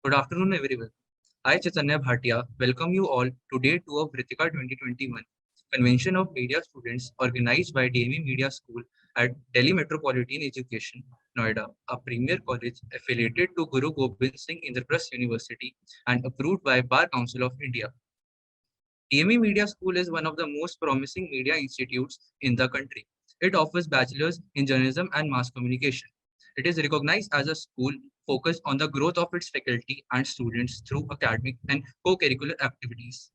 Good afternoon, everyone. I, Chaitanya Bhatia, welcome you all to Day 2 of Vritika 2021 Convention of Media Students organized by DME Media School at Delhi Metropolitan Education, Noida, a premier college affiliated to Guru Gobind Singh Indraprasth University and approved by Bar Council of India. DME Media School is one of the most promising media institutes in the country. It offers bachelor's in journalism and mass communication. It is recognized as a school focused on the growth of its faculty and students through academic and co-curricular activities.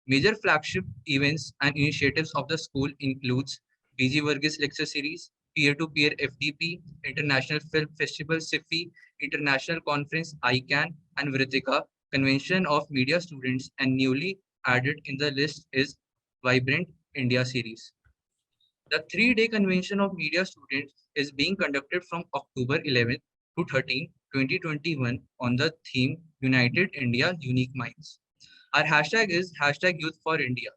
Major flagship events and initiatives of the school includes BG Varghese Lecture Series, Peer-to-Peer FDP, International Film Festival SIFI, International Conference ICANN, and Vritika Convention of Media Students, and newly added in the list is Vibrant India Series. The 3-day convention of media students is being conducted from October 11 to 13, 2021 on the theme United India Unique Minds. Our hashtag is hashtag Youth for India.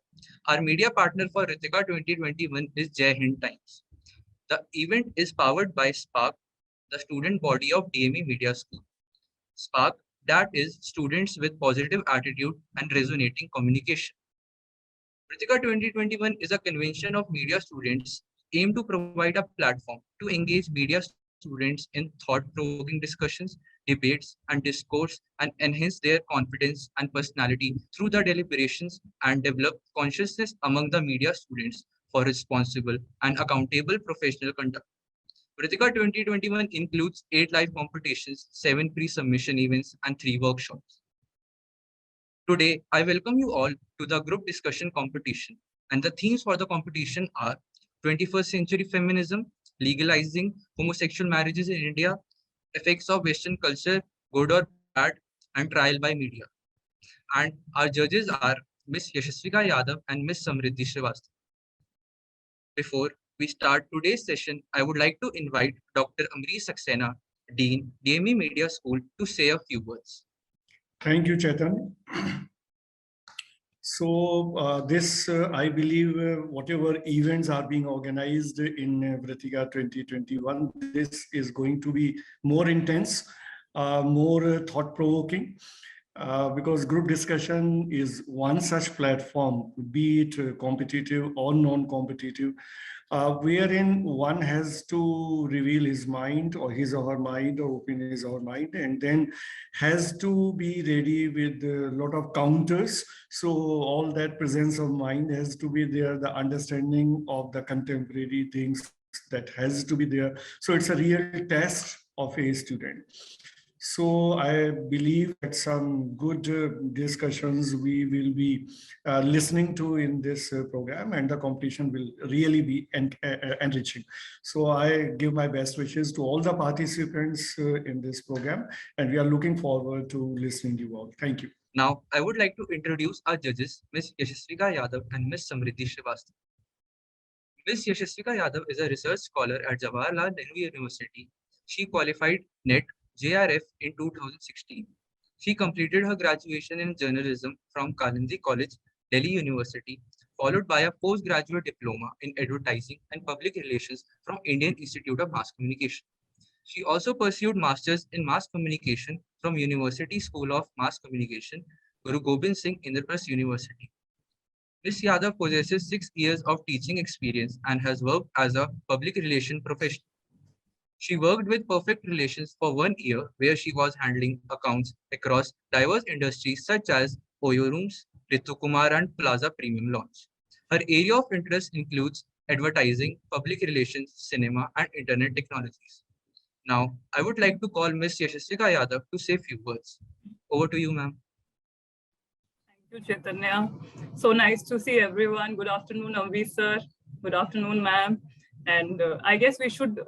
Our media partner for Ritika 2021 is Jai Hind Times. The event is powered by Spark, the student body of DME Media School. Spark, that is students with positive attitude and resonating communication. Ritika 2021 is a convention of media students aimed to provide a platform to engage media students in thought-provoking discussions, debates, and discourse and enhance their confidence and personality through the deliberations and develop consciousness among the media students for responsible and accountable professional conduct. Ritika 2021 includes 8 live competitions, 7 pre-submission events, and 3 workshops. Today, I welcome you all to the group discussion competition, and the themes for the competition are 21st century feminism, legalizing homosexual marriages in India, effects of Western culture, good or bad, and trial by media. And our judges are Ms. Yashasvika Yadav and Ms. Samriddhi Srivastava. Before we start today's session, I would like to invite Dr. Amrish Saxena, Dean, DME Media School, to say a few words. Thank you, Chetan. So I believe, whatever events are being organized in Vritika 2021, this is going to be more intense, more thought-provoking, because group discussion is one such platform, be it competitive or non-competitive, wherein one has to reveal his mind or his or her mind or open his or her mind, and then has to be ready with a lot of counters. So all that presence of mind has to be there, the understanding of the contemporary things that has to be there. So it's a real test of a student. So I believe that some good discussions we will be listening to in this program, and the competition will really be enriching. So I give my best wishes to all the participants in this program, and we are looking forward to listening to you all. Thank you. Now, I would like to introduce our judges, Ms. Yashasvika Yadav and Ms. Samriddhi Srivastava. Ms. Yashasvika Yadav is a research scholar at Jawaharlal Nehru University. She qualified NET JRF in 2016. She completed her graduation in journalism from Kalindi College, Delhi University, followed by a postgraduate diploma in advertising and public relations from Indian Institute of Mass Communication. She also pursued masters in mass communication from University School of Mass Communication, Guru Gobind Singh Indraprasth University. Ms. Yadav possesses 6 years of teaching experience and has worked as a public relation professional. She worked with Perfect Relations for 1 year, where she was handling accounts across diverse industries such as Oyo Rooms, Ritu Kumar, and Plaza Premium Launch. Her area of interest includes advertising, public relations, cinema, and internet technologies. Now, I would like to call Ms. Yashasvika Yadav to say a few words. Over to you, ma'am. Thank you, Chaitanya. So nice to see everyone. Good afternoon, Amrish sir. Good afternoon, ma'am. And I guess we should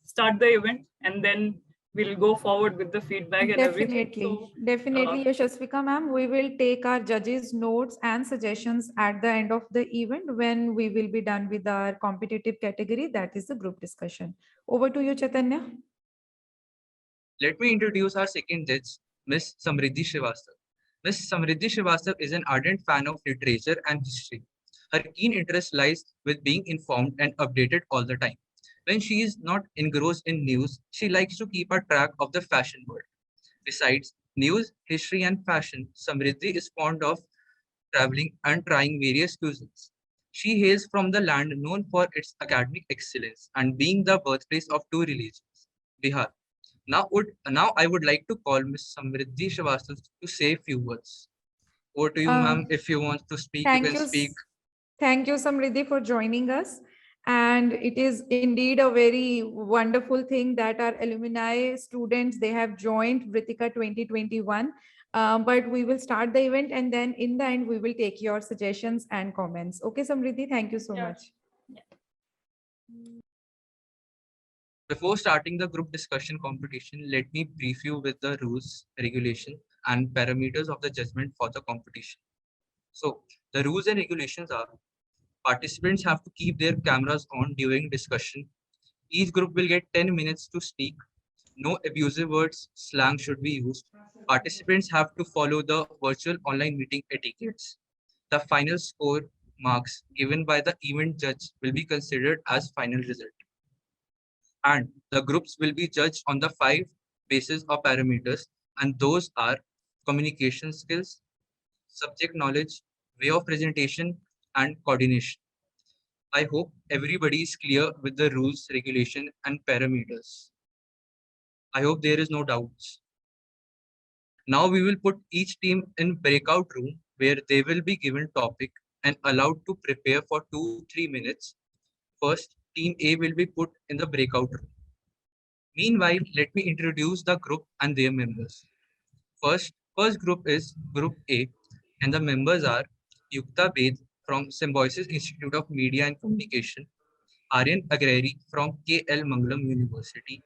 start the event, and then we'll go forward with the feedback and everything. Definitely, Yashasvika ma'am. We will take our judges' notes and suggestions at the end of the event when we will be done with our competitive category, that is the group discussion. Over to you, Chaitanya. Let me introduce our second judge, Ms. Samriddhi Srivastava. Ms. Samriddhi Srivastava is an ardent fan of literature and history. Her keen interest lies with being informed and updated all the time. When she is not engrossed in news, she likes to keep a track of the fashion world. Besides news, history, and fashion, Samriddhi is fond of traveling and trying various cuisines. She hails from the land known for its academic excellence and being the birthplace of two religions, Bihar. Now I would like to call Ms. Samriddhi Srivastava to say a few words. Over to you, ma'am. If you want to speak, you can speak. Thank you, Samriddhi, for joining us. And it is indeed a very wonderful thing that our alumni students, they have joined Vritika 2021. But we will start the event and then in the end, we will take your suggestions and comments. Okay, Samriddhi, thank you so much. Before starting the group discussion competition, let me brief you with the rules, regulation, and parameters of the judgment for the competition. So, the rules and regulations are: participants have to keep their cameras on during discussion. Each group will get 10 minutes to speak. No abusive words, slang should be used. Participants have to follow the virtual online meeting etiquettes. The final score marks given by the event judge will be considered as final result. And the groups will be judged on the 5 bases of parameters, and those are communication skills, subject knowledge, way of presentation, and coordination. I hope everybody is clear with the rules, regulation, and parameters. I hope there is no doubts. Now we will put each team in breakout room where they will be given topic and allowed to prepare for 2-3 minutes. First, team A will be put in the breakout room. Meanwhile, let me introduce the group and their members. First group is Group A, and the members are Yukta Ved from Symbiosis Institute of Media and Communication, Aryan Agrari from KL Mangalam University,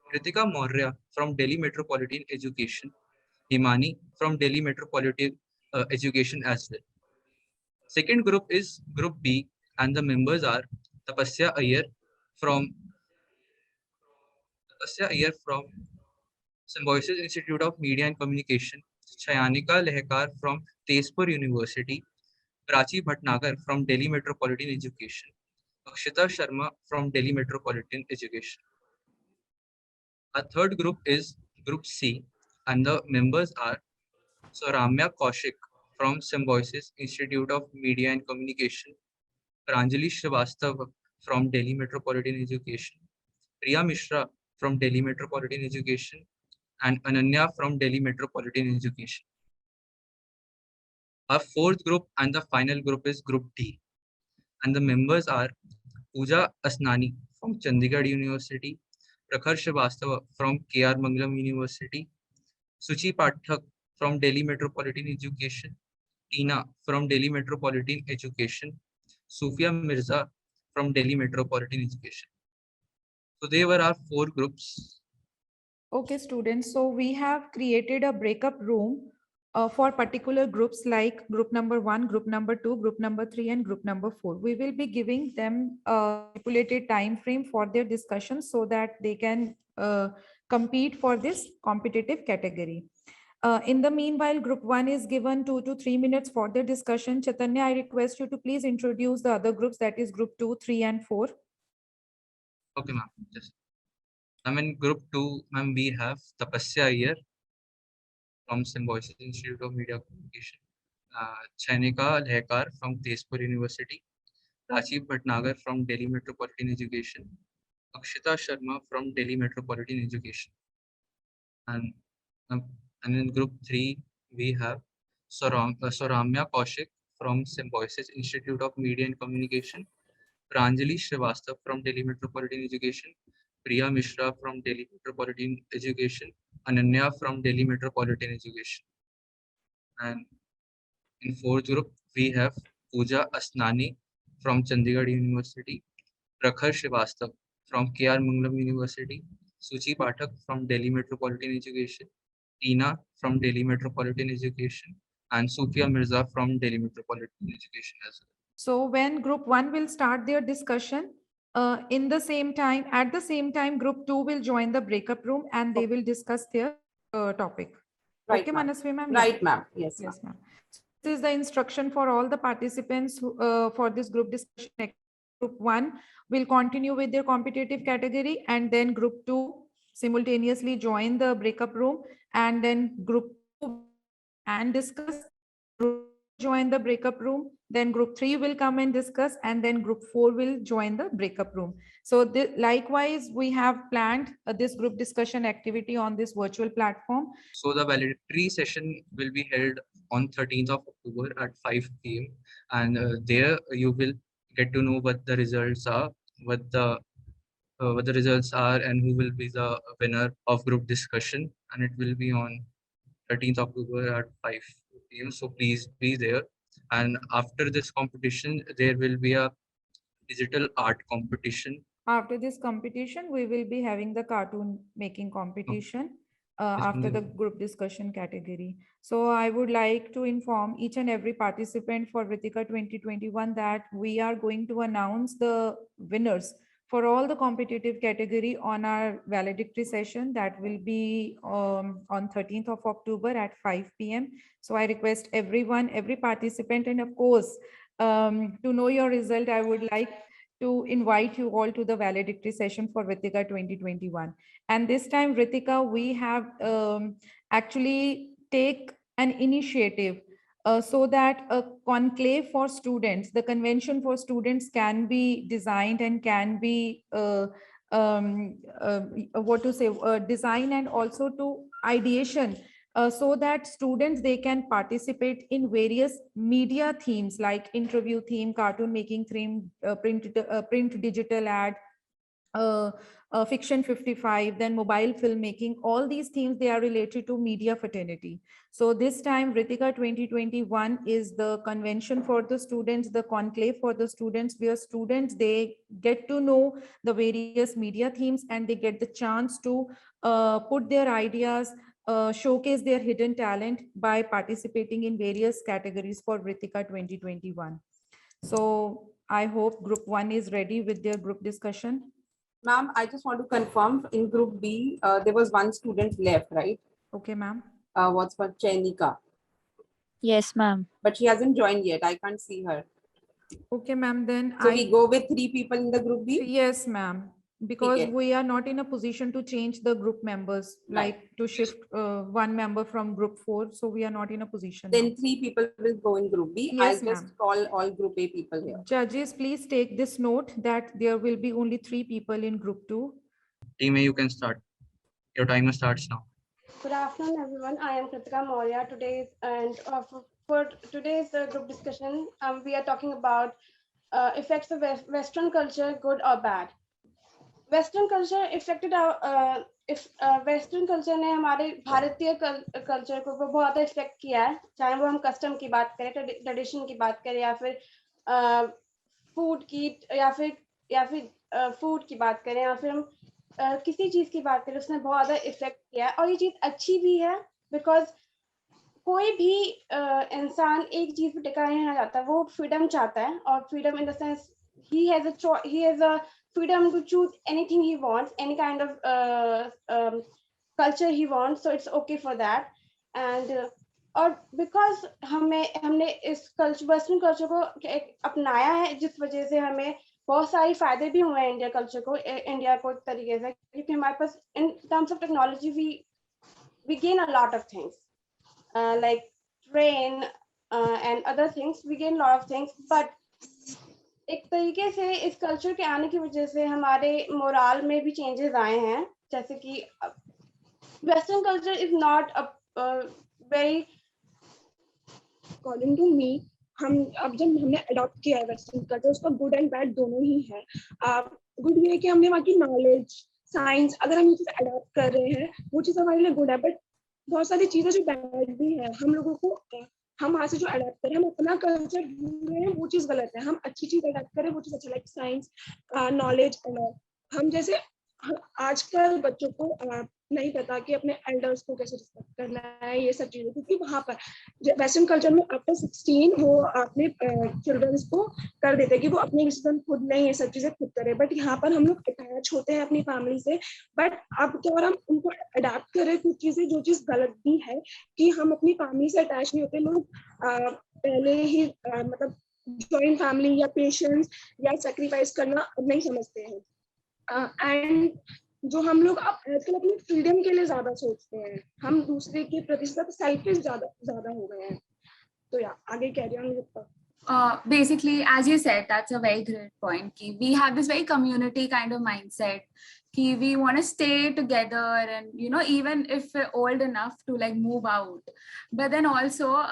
Kritika Maurya from Delhi Metropolitan Education, Himani from Delhi Metropolitan Education as well. Second group is Group B, and the members are Tapasya Iyer from Symbiosis Institute of Media and Communication, Chayanika Lehkar from Tezpur University, Prachi Bhatnagar from Delhi Metropolitan Education, Akshita Sharma from Delhi Metropolitan Education. Our third group is Group C, and the members are Sauramya Kaushik from Symbiosis Institute of Media and Communication, Pranjali Srivastava from Delhi Metropolitan Education, Priya Mishra from Delhi Metropolitan Education, and Ananya from Delhi Metropolitan Education. Our fourth group and the final group is Group D, and the members are Pooja Asnani from Chandigarh University, Prakhar Srivastava from KR Mangalam University, Suchi Pathak from Delhi Metropolitan Education, Tina from Delhi Metropolitan Education, Sufia Mirza from Delhi Metropolitan Education. So they were our 4 groups. Okay, students. So we have created a breakup room for particular groups like group number 1, group number 2, group number 3, and group number 4. We will be giving them a stipulated time frame for their discussion so that they can compete for this competitive category. In the meanwhile, group 1 is given 2 to 3 minutes for their discussion. Chaitanya, I request you to please introduce the other groups, that is group 2, 3, and 4. Okay, ma'am. Just. In group 2, ma'am, we have Tapasya Iyer from Symbiosis Institute of Media Communication, Chainika Lehkar from Tezpur University, Prachi Bhatnagar from Delhi Metropolitan Education, Akshita Sharma from Delhi Metropolitan Education. And in group 3, we have Sauramya Kaushik from Symbiosis Institute of Media and Communication, Pranjali Srivastava from Delhi Metropolitan Education, Priya Mishra from Delhi Metropolitan Education, Ananya from Delhi Metropolitan Education. And in fourth group, we have Pooja Asnani from Chandigarh University, Prakhar Srivastava from KR Mangalam University, Suchi Pathak from Delhi Metropolitan Education, Tina from Delhi Metropolitan Education, and Sufia Mirza from Delhi Metropolitan Education as well. So when group 1 will start their discussion, at the same time, group 2 will join the breakup room and they will discuss their topic. Right, Okay, ma'am. Manasvi ma'am? Right, ma'am. Yes, ma'am. Yes, ma'am. This is the instruction for all the participants for this group discussion. Group 1 will continue with their competitive category, and then group 2 simultaneously join the breakup room, and then group 2 and discuss, join the breakup room, then group 3 will come and discuss, and then group 4 will join the breakup room. So likewise, we have planned this group discussion activity on this virtual platform. So the valedictory session will be held on 13th of October at 5 p.m. and there you will get to know what the results are, what the results are, and who will be the winner of group discussion. And it will be on 13th October at 5 p.m. So please be there. And after this competition, there will be a digital art competition. After this competition, we will be having the cartoon making competition Yes, after the ma'am. group discussion category. So I would like to inform each and every participant for Vritika 2021 that we are going to announce the winners for all the competitive category on our valedictory session that will be on 13th of October at 5 p.m. So I request everyone, every participant, and of course, to know your result, I would like to invite you all to the valedictory session for Vritika 2021. And this time, Vritika, we have actually take an initiative so that a conclave for students, the convention for students can be designed and can be design and also to ideation so that students, they can participate in various media themes like interview theme, cartoon making theme, print digital ad, fiction 55, then mobile filmmaking. All these themes, they are related to media fraternity. So this time Vritika 2021 is the convention for the students, the conclave for the students, where students, they get to know the various media themes and they get the chance to put their ideas, showcase their hidden talent by participating in various categories for Vritika 2021. So I hope group 1 is ready with their group discussion. Ma'am, I just want to confirm in group B, there was one student left, right? Okay, ma'am. What's for Chenika? Yes, ma'am. But she hasn't joined yet. I can't see her. Okay, ma'am. Then So we go with 3 people in the group B? Yes, ma'am. Because Okay. we are not in a position to change the group members, Right. like to shift one member from group 4. So we are not in a position. Then now. 3 people will go in group B. Yes, I'll just ma'am. call all group A people here. Judges, please take this note that there will be only 3 people in group 2. Team A, you can start. Your timer starts now. Good afternoon, everyone. I am Kritika Maurya. For today's group discussion, we are talking about effects of Western culture, good or bad. Western culture affected our Western culture ने हमारे भारतीय culture को बहुत effect किया है, चाहे वो हम कस्टम की बात करें, ट्रेडिशन की बात करें, या फिर फूड की, या फिर फूड की बात करें, या फिर हम किसी चीज की बात करें, उसने बहुत ज्यादा इफेक्ट किया है। और ये चीज अच्छी भी है, बिकॉज कोई भी इंसान एक चीज पे टिका नहीं रहना चाहता, वो फ्रीडम चाहता है। और freedom in the sense he has a freedom to choose anything he wants, any kind of culture he wants, so it's okay for that. And और because हमने इस वेस्टर्न कल्चर को अपनाया है, जिस वजह से हमें बहुत सारे फायदे भी हुए हैं इंडिया कल्चर को, इंडिया को एक तरीके से, क्योंकि हमारे पास in terms of technology we gain a lot of things, like train and other things, we gain a lot of things. But एक तरीके से इस कल्चर के आने की वजह से हमारे मोरल में भी चेंजेस आए हैं, जैसे कि western culture is not very, according to me, अब जब हमने अडॉप्ट किया है वेस्टर्न कल्चर, उसका गुड एंड बैड दोनों ही है। गुड ये कि हमने वहाँ की नॉलेज, साइंस, अगर हम ये चीज अडॉप्ट कर रहे हैं, वो चीज हमारे लिए गुड है। बट बहुत सारी चीजें जो बैड भी है, हम लोगों को, हम वहाँ से जो अडॉप्ट करें, हम अपना कल्चर ढूंढ रहे हैं, वो चीज गलत है। हम अच्छी चीज अडॉप्ट करें, वो चीज अच्छा, लाइक साइंस, नॉलेज। हम जैसे आजकल बच्चों को नहीं पता कि अपने एल्डर्स को कैसे रिस्पेक्ट करना है, ये सब चीजें, क्योंकि वहाँ पर वेस्टर्न कल्चर में आफ्टर 16 वो अपने चिल्ड्रंस को कर देते हैं कि वो अपने डिसीजन खुद नहीं ये सब चीजें खुद करे, बट यहाँ पर हम लोग अटैच होते हैं अपनी फैमिली से, बट अब क्या, और हम उनको अडाप्ट करें कुछ चीजें, जो चीज गलत भी है कि हम अपनी फैमिली से अटैच नहीं होते। लोग पहले ही मतलब जॉइंट फैमिली या पेशेंस या सेक्रीफाइस करना अब नहीं समझते हैं, एंड जो हम लोग अब आजकल अपनी फ्रीडम के लिए ज्यादा सोचते हैं, हम दूसरे के प्रति सेल्फिश ज्यादा हो गए हैं। तो या आगे carry on with basically, as you said, that's a very great point. Ki we have this very community kind of mindset. Ki we want to stay together, and you know, even if we're old enough to like move out, but then also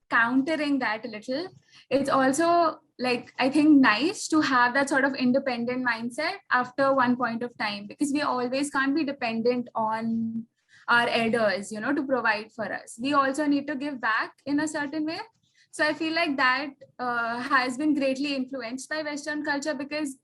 countering that a little, it's also like I think nice to have that sort of independent mindset after one point of time, because we always can't be dependent on our elders, you know, to provide for us. We also need to give back in a certain way. So I feel like that has been greatly influenced by Western culture, because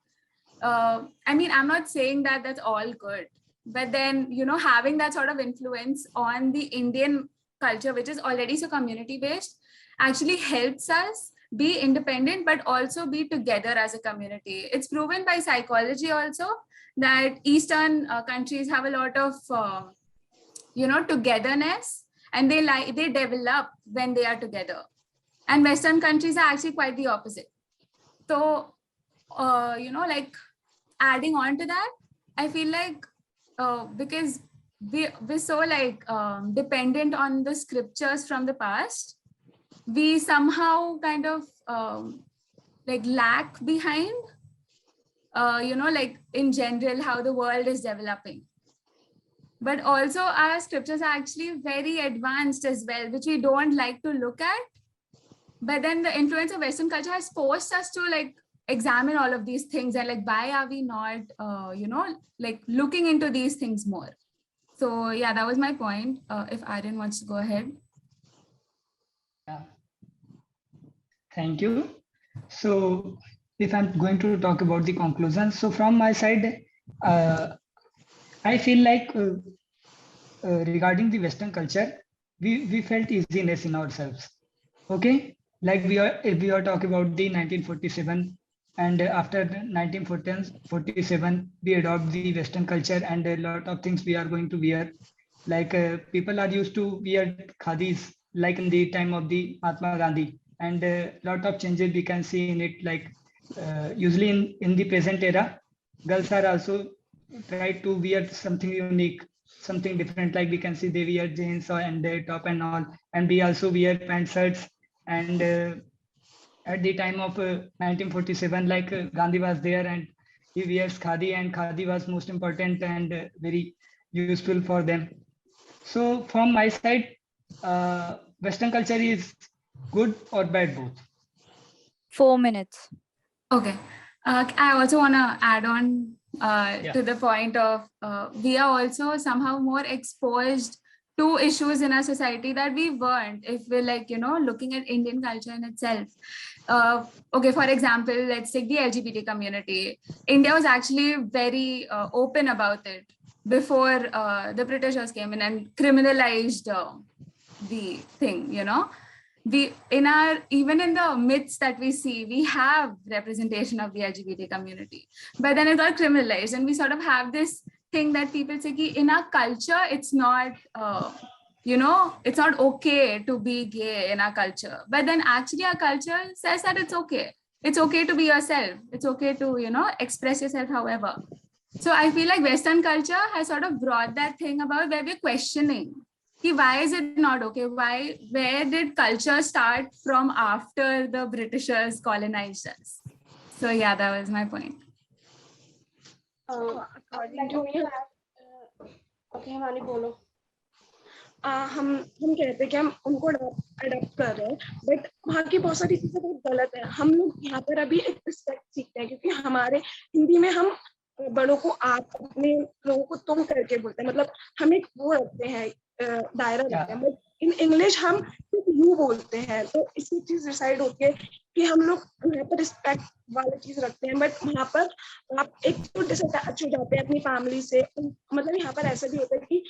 I mean, I'm not saying that that's all good, but then, you know, having that sort of influence on the Indian culture, which is already so community based, actually helps us be independent, but also be together as a community. It's proven by psychology also that Eastern countries have a lot of, you know, togetherness, and they develop when they are together. And Western countries are actually quite the opposite. So, you know, like adding on to that, I feel like because we're so like dependent on the scriptures from the past, we somehow kind of like lag behind, you know, like in general, how the world is developing. But also our scriptures are actually very advanced as well, which we don't like to look at. But then the influence of Western culture has forced us to like examine all of these things, and like, why are we not, you know, like looking into these things more? So yeah, that was my point. If Aryan wants to go ahead. Yeah. Thank you. So if I'm going to talk about the conclusion, so from my side, I feel like regarding the Western culture, we felt easiness in ourselves. Okay. Like we are talking about the 1947, and after 1947, we adopt the Western culture, and a lot of things we are going to wear. Like people are used to wear khadis, like in the time of the Mahatma Gandhi, and a lot of changes we can see in it. Like usually in the present era, girls are also try to wear something unique, something different. Like we can see they wear jeans and top and all, and we also wear pant shirts. And at the time of 1947, like Gandhi was there, and he wears khadi, and khadi was most important and very useful for them. So from my side, Western culture is good or bad both? 4 minutes. Okay. I also want to add on to the point of we are also somehow more exposed to issues in our society that we weren't if we're like, you know, looking at Indian culture in itself. Okay, for example, let's take the LGBT community. India was actually very open about it before the Britishers came in and criminalized the thing, you know. Even in the myths that we see, we have representation of the LGBT community, but then it got criminalized, and we sort of have this thing that people say ki in our culture it's not you know, it's not okay to be gay in our culture, but then actually our culture says that it's okay to be yourself, it's okay to, you know, express yourself however. So I feel like Western culture has sort of brought that thing about where we're questioning ki why is it not okay, where did culture start from after the Britishers colonized us. So yeah, that was my point. According to me, Okay, Himani बोलो। हम कहते हैं कि हम उनको adopt कर रहे हैं, बट वहाँ की बहुत सारी चीजें बहुत गलत है। हम लोग यहाँ पर अभी एक रिस्पेक्ट सीखते हैं, क्योंकि हमारे हिंदी में हम बड़ों को आप, अपने लोगों को तुम करके बोलते हैं, मतलब हम एक वो रखते हैं, दायरा रखते हैं, बट इन इंग्लिश हम सिर्फ यू बोलते हैं। तो इसी चीज डिसाइड होती है कि हम लोग यहाँ पर रिस्पेक्ट वाली चीज रखते हैं, बट वहाँ पर आप एक तो डिसअटैच हो जाते हैं अपनी फैमिली से। मतलब यहाँ पर ऐसा भी होता है कि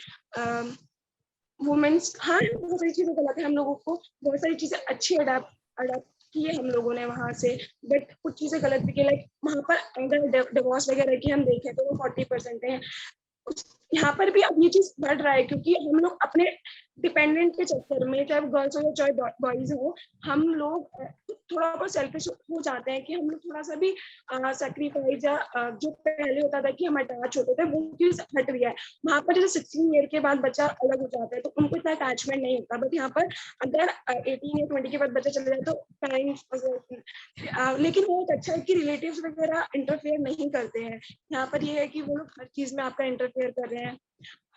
वुमेन्स, हाँ बहुत सारी चीजें गलत है, हम लोगों को बहुत सारी चीजें अच्छी अडाप्ट की है हम लोगों ने वहां से, बट कुछ चीजें गलत भी की। लाइक वहां पर अगर डिवोर्स वगैरह की हम देखें तो वो 40% है। यहाँ पर भी अब ये चीज बढ़ रहा है, क्योंकि हम लोग अपने डिपेंडेंट के चक्कर में, चाहे गर्ल्स हो या चाहे बॉयज हो, हम लोग थोड़ा बहुत सेल्फिश हो जाते हैं कि हम लोग थोड़ा सा भी सेक्रीफाइस या जो पहले होता था कि हम अटैच होते थे, वो चीज हट गया है। वहां पर जैसे 16 ईयर के बाद बच्चा अलग हो जाता है तो उनको इतना अटैचमेंट नहीं होता, बट यहाँ पर अगर 18 या 20 के बाद बच्चा चले जाए तो पेरेंट्स, लेकिन वो अच्छा है कि रिलेटिव्स वगैरह इंटरफेयर नहीं करते हैं। यहाँ पर ये है कि वो लोग हर चीज में आपका इंटरफेयर कर रहे हैं,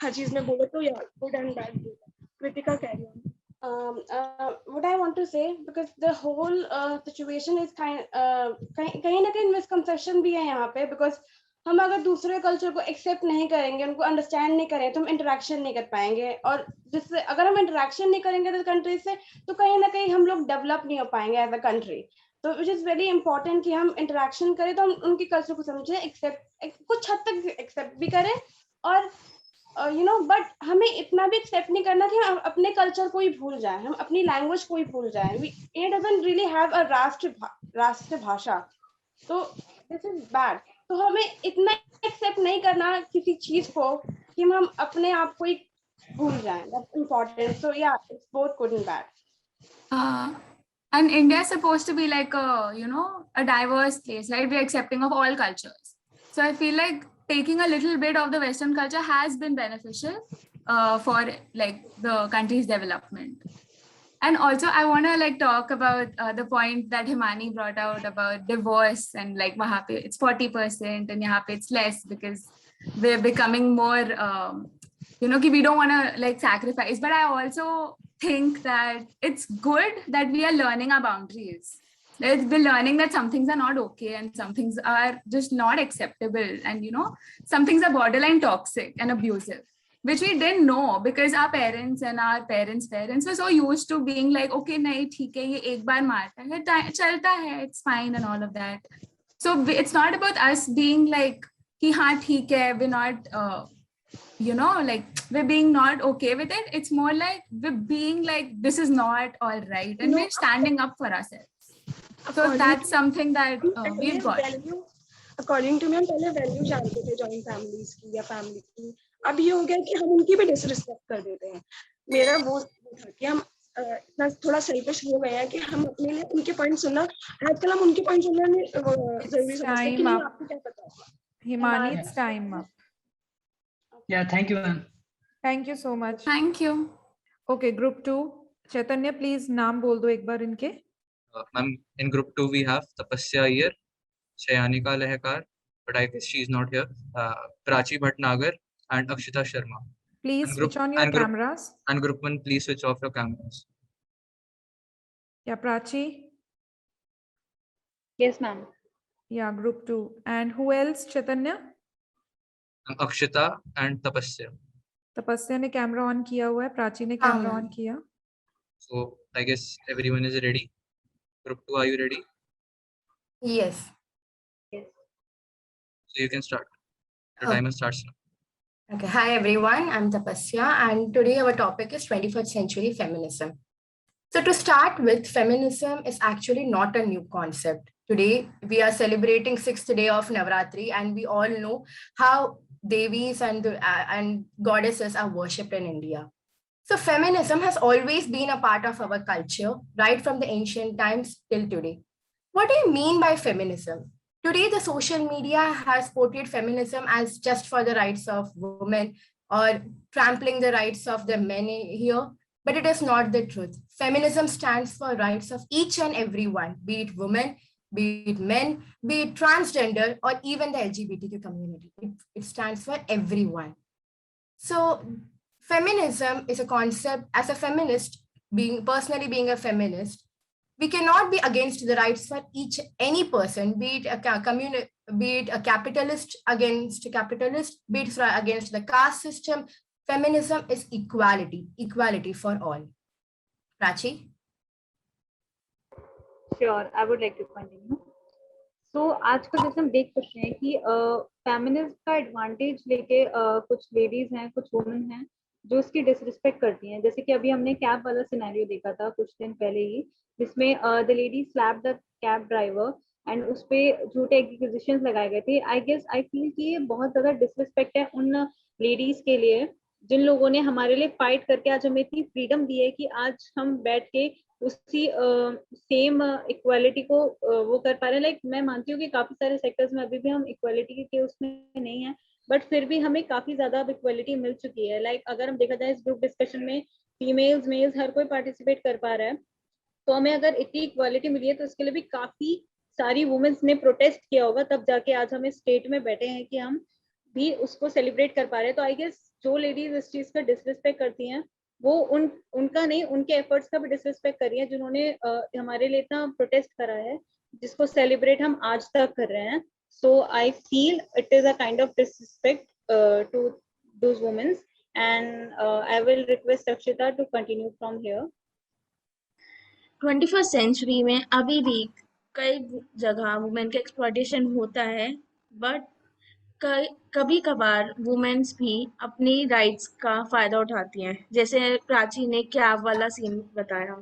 हर चीज में बोले तो यार good and bad. Kritika carry on. What I want to say, because the whole situation is कहीं ना कहीं misconception भी है यहाँ पे, because हम अगर दूसरे कल्चर को एक्सेप्ट नहीं करेंगे, उनको अंडरस्टैंड नहीं करें, तो हम इंटरेक्शन नहीं कर पाएंगे, और जिससे अगर हम इंटरेक्शन नहीं करेंगे अदर कंट्री से, तो कहीं ना कहीं हम लोग डेवलप नहीं हो पाएंगे एज अ कंट्री। तो विच इज वेरी इंपॉर्टेंट कि हम इंटरेक्शन करें, तो हम उनके कल्चर को समझें, एक्सेप्ट कुछ हद तक एक्सेप्ट भी करें, और बट हमें इतना भी एक्सेप्ट नहीं करना कि हम अपने कल्चर को ही भूल जाएं, हम अपनी लैंग्वेज को ही भूल जाएं। It doesn't really have a राष्ट्र भाषा, तो दिस इज बैड। तो हमें इतना एक्सेप्ट नहीं करना किसी चीज को कि हम अपने आप को ही भूल जाएं, that's important. So yeah, it's both good and bad. And India is supposed to be like a diverse place, right? We're accepting of all cultures. So I feel like taking a little bit of the Western culture has been beneficial for like the country's development. And also I want to like talk about the point that Himani brought out about divorce, and like wahan pe it's 40% and yahan pe it's less because we're becoming more ki we don't want to like sacrifice. But I also think that it's good that we are learning our boundaries. We're learning that some things are not okay and some things are just not acceptable, and some things are borderline toxic and abusive, which we didn't know because our parents and our parents were so used to being like, okay, nahi theek hai, ye ek baar marta hai, chalta hai, it's fine and all of that. So it's not about us being like ki ha theek hai, we're not like we're being not okay with it. It's more like we're being like, this is not all right, and we're standing up for ourselves. So that's something that we've got. According to me, हम पहले value जानते थे joint families की या family की। अब ये हो गया कि हम उनकी भी डिसरिस्पेक्ट कर देते हैं। मेरा वो था कि हम इतना थोड़ा सेल्फिश हो गए हैं कि हम अपने लिए उनके पॉइंट सुनना, आजकल हम उनके पॉइंट सुनना जरूरी समझते हैं कि नहीं, आपको क्या पता है। Himani, it's time up. Yeah, thank you, ma'am. Thank you so much. Thank you. Okay, group 2. Chaitanya, please नाम बोल दो एक बार इनके. Ma'am, in group 2 we have Tapasya Iyer, Shayanika Lehkar, but I guess she's not here, Prachi Bhatnagar and Akshita Sharma. Please switch on your cameras. And group 1, please switch off your cameras. Yeah, Prachi. Yes, ma'am. Yeah, group 2. And who else, Chaitanya? Akshita and Tapasya. Tapasya ने camera on किया हुआ है, प्राची ने camera on किया. So I guess everyone is ready. Group 2, are you ready? Yes. So you can start. The timer starts now. Okay. Hi, everyone. I'm Tapasya, and today our topic is 21st century feminism. So to start with, feminism is actually not a new concept. Today, we are celebrating 6th day of Navratri, and we all know how Devis and goddesses are worshipped in India. So feminism has always been a part of our culture, right from the ancient times till today. What do you mean by feminism? Today, the social media has portrayed feminism as just for the rights of women or trampling the rights of the men here, but it is not the truth. Feminism stands for rights of each and everyone, be it women, be it men, be it transgender, or even the LGBTQ community. It stands for everyone. So feminism is a concept. As a feminist, personally being a feminist, we cannot be against the rights for any person, be it a be it a capitalist against capitalist, be it against the caste system. Feminism is equality for all. Prachi? Sure, I would like to continue. So आजकल जैसे हम देख सकते हैं कि feminism का advantage लेके कुछ लेडीज हैं, कुछ वुमेन हैं जो उसकी डिसरिस्पेक्ट करती हैं। जैसे कि अभी हमने कैब वाला सिनेरियो देखा था कुछ दिन पहले ही, जिसमें the lady slap the cab driver and उस पे झूठे एक्यूजेशंस लगाए गए थे। आई फील कि ये बहुत ज्यादा डिसरिस्पेक्ट है उन लेडीज के लिए जिन लोगों ने हमारे लिए फाइट करके आज हमें इतनी फ्रीडम दी है कि आज हम बैठ के उसी सेम इक्वालिटी को वो कर पा रहे हैं। लाइक मैं मानती हूँ कि काफी सारे सेक्टर्स में अभी भी हम इक्वालिटी के उसमें नहीं है, बट फिर भी हमें काफी ज्यादा अब इक्वालिटी मिल चुकी है। लाइक अगर हम देखा जाए इस ग्रुप डिस्कशन में फीमेल्स मेल्स हर कोई पार्टिसिपेट कर पा रहा है, तो हमें अगर इतनी इक्वालिटी मिली है तो इसके लिए भी काफी सारी वुमेन्स ने प्रोटेस्ट किया होगा, तब जाके आज हम इस स्टेट में बैठे हैं कि हम भी उसको सेलिब्रेट कर पा रहे हैं। तो आई गेस जो लेडीज इस चीज का डिसरिस्पेक्ट करती हैं वो उनका नहीं, उनके एफर्ट्स का भी डिसरिस्पेक्ट कर रही है जिन्होंने हमारे लिए इतना प्रोटेस्ट करा है, जिसको सेलिब्रेट हम आज तक कर रहे हैं। So I feel it is a kind of disrespect to those womens and I will request Akshita to continue from here. 21st century में अभी भी कई जगह वुमेन का एक्सप्लॉयटेशन होता है, बट कभी कभार वुमेन्स भी अपनी राइट्स का फायदा उठाती हैं, जैसे प्राची ने कैब वाला सीन बताया।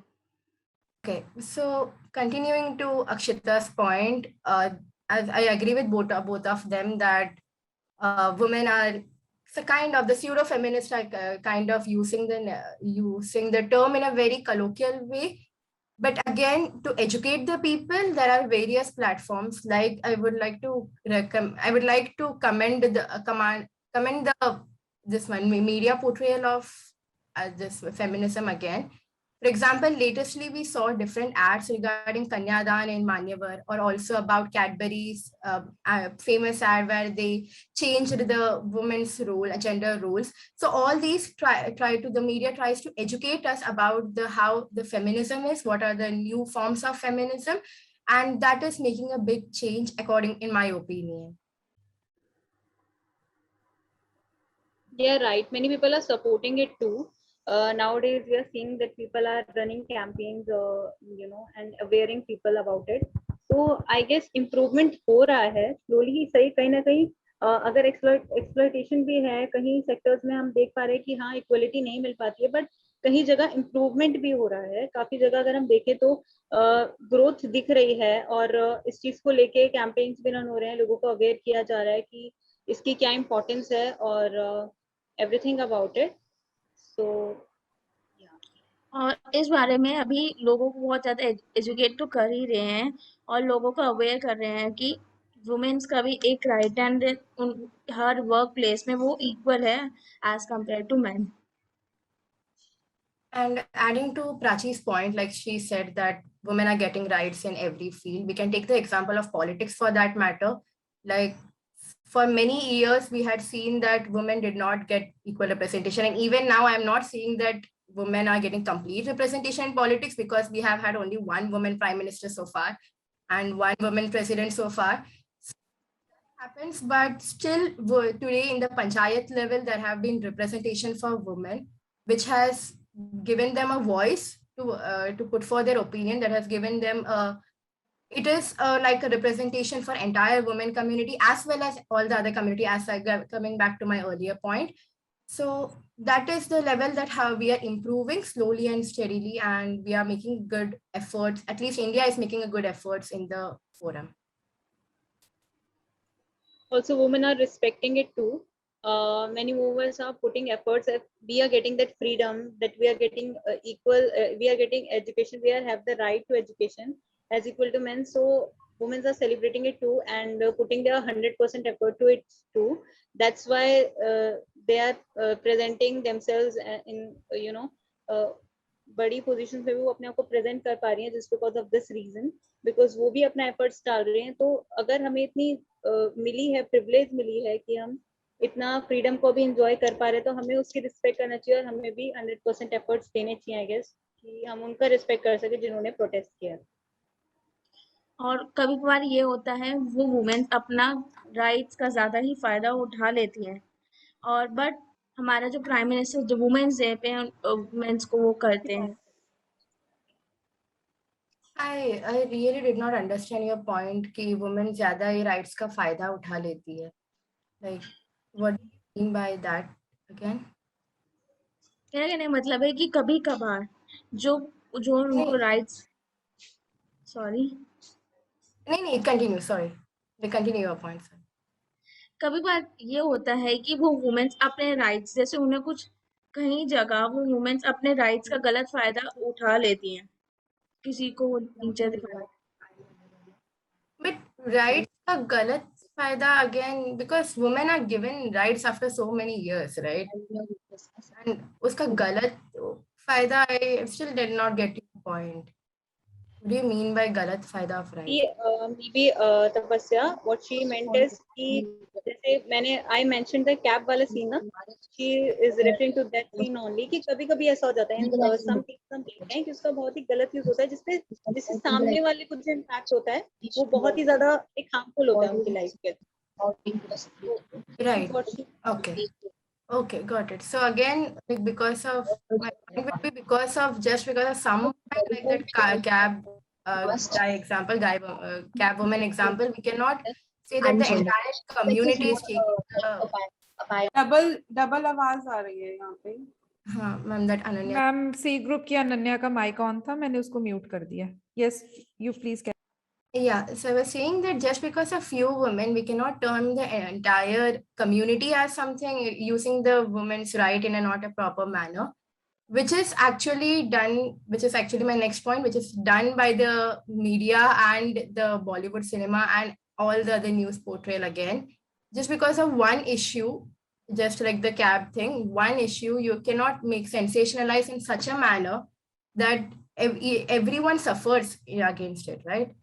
Okay, so continuing to Akshita's point, I agree with both of them that women are kind of the pseudo feminists are kind of using the term in a very colloquial way. But again, to educate the people, there are various platforms. Like I would like to commend this one media portrayal of this feminism again. For example, latestly we saw different ads regarding Kanyadan in Manyavar, or also about Cadbury's famous ad where they changed the women's role, gender roles. So all these the media tries to educate us about how the feminism is, what are the new forms of feminism, and that is making a big change in my opinion. Yeah, right. Many people are supporting it too. Nowadays we are seeing that people are running campaigns and awareing people about it. So I guess improvement हो रहा है slowly, सही कहीं ना कहीं अगर exploitation भी है कहीं sectors में हम देख पा रहे हैं कि हाँ equality नहीं मिल पाती है, but कहीं जगह improvement भी हो रहा है। काफी जगह अगर हम देखें तो growth दिख रही है और इस चीज को लेके campaigns भी रन हो रहे हैं, लोगों को aware किया जा रहा है कि इसकी क्या importance है और everything about it. So, और इस बारे में अभी लोगों को बहुत ज्यादा एजुकेट तो कर ही रहे हैं और लोगों को अवेयर कर रहे हैं कि वुमेन्स का भी एक राइट एंड हर वर्क प्लेस में वो इक्वल है as compared to man. And adding to Prachi's point, like she said that women are getting rights in every field. We can take the example of politics for that matter. Like for many years, we had seen that women did not get equal representation. And even now, I'm not seeing that women are getting complete representation in politics, because we have had only one woman prime minister so far and one woman president so far. So that happens, but still today in the panchayat level, there have been representation for women, which has given them a voice to put forth their opinion, that has given them it is like a representation for entire women community as well as all the other community, as I coming back to my earlier point. So that is the level that how we are improving slowly and steadily, and we are making good efforts. At least India is making a good efforts in the forum. Also, women are respecting it too. Many movers are putting efforts. We are getting that freedom, that we are getting equal, we are getting education, we have the right to education as equal to men. So women are celebrating it too and putting their 100% effort to it too. That's why they are presenting themselves in बड़ी position पे भी वो अपने आप को present कर पा रही हैं, just because of this reason, because वो भी अपना एफर्ट्स डाल रहे हैं। तो अगर हमें इतनी मिली है, प्रिविलेज मिली है कि हम इतना फ्रीडम को भी एंजॉय कर पा रहे हैं, तो हमें उसकी रिस्पेक्ट करना चाहिए और हमें भी 100% एफर्ट्स देने चाहिए, आई गेस, कि हम उनका रिस्पेक्ट कर सके जिन्होंने प्रोटेस्ट किया। और कभी कभार ये होता है वो वुमेन्स अपना राइट्स का ज्यादा ही फायदा उठा लेती हैं, और बट हमारा जो प्राइम मिनिस्टर जो वुमेन्स डे पे वुमेन्स को वो करते हैं। I really did not understand your point कि women ज़्यादा ये rights का फायदा उठा लेती है. Like, what do you mean by that again? क्या कहने का मतलब है कि कभी कभार जो जो उनको राइट्स, सॉरी नहीं, continue, sorry. Continue your point, sir. कभी बार ये होता है कि वो वुमेन्स अपने राइट्स, जैसे उन्हें कुछ कहीं जगह वो वुमेन्स अपने राइट्स का गलत फायदा उठा लेती हैं, किसी को नीचे दिखाने। But rights का गलत फायदा again because women are given rights after so many years, right? And उसका गलत फायदा I still did not get your point. What do you mean by गलत फायदा of rights? Maybe Tapasya, what she meant is कि जैसे I mentioned the cab वाला scene ना, she is referring to that scene only कि कभी-कभी ऐसा हो जाता है some people हैं कि उसका बहुत ही गलत यूज होता है जिससे सामने वाले को जो इम्पैक्ट होता है वो बहुत ही ज्यादा एक हार्मफुल होता है उनकी लाइफ के। Right. Okay, got it. So again, like because of because of some like that cab guy example, cab woman example, we cannot say that the entire community is taking double आवाज आ रही है यहाँ पे। हाँ ma'am, that Ananya. Ma'am C group की अनन्या का mic on था, मैंने उसको म्यूट कर दिया। Yes, you please. Yeah, so I was saying that just because of few women, we cannot term the entire community as something using the women's right in a not a proper manner, which is actually done, which is actually my next point, which is done by the media and the Bollywood cinema and all the other news portrayal again. Just because of one issue, just like the cab thing, one issue, you cannot make sensationalize in such a manner that everyone suffers against it, right?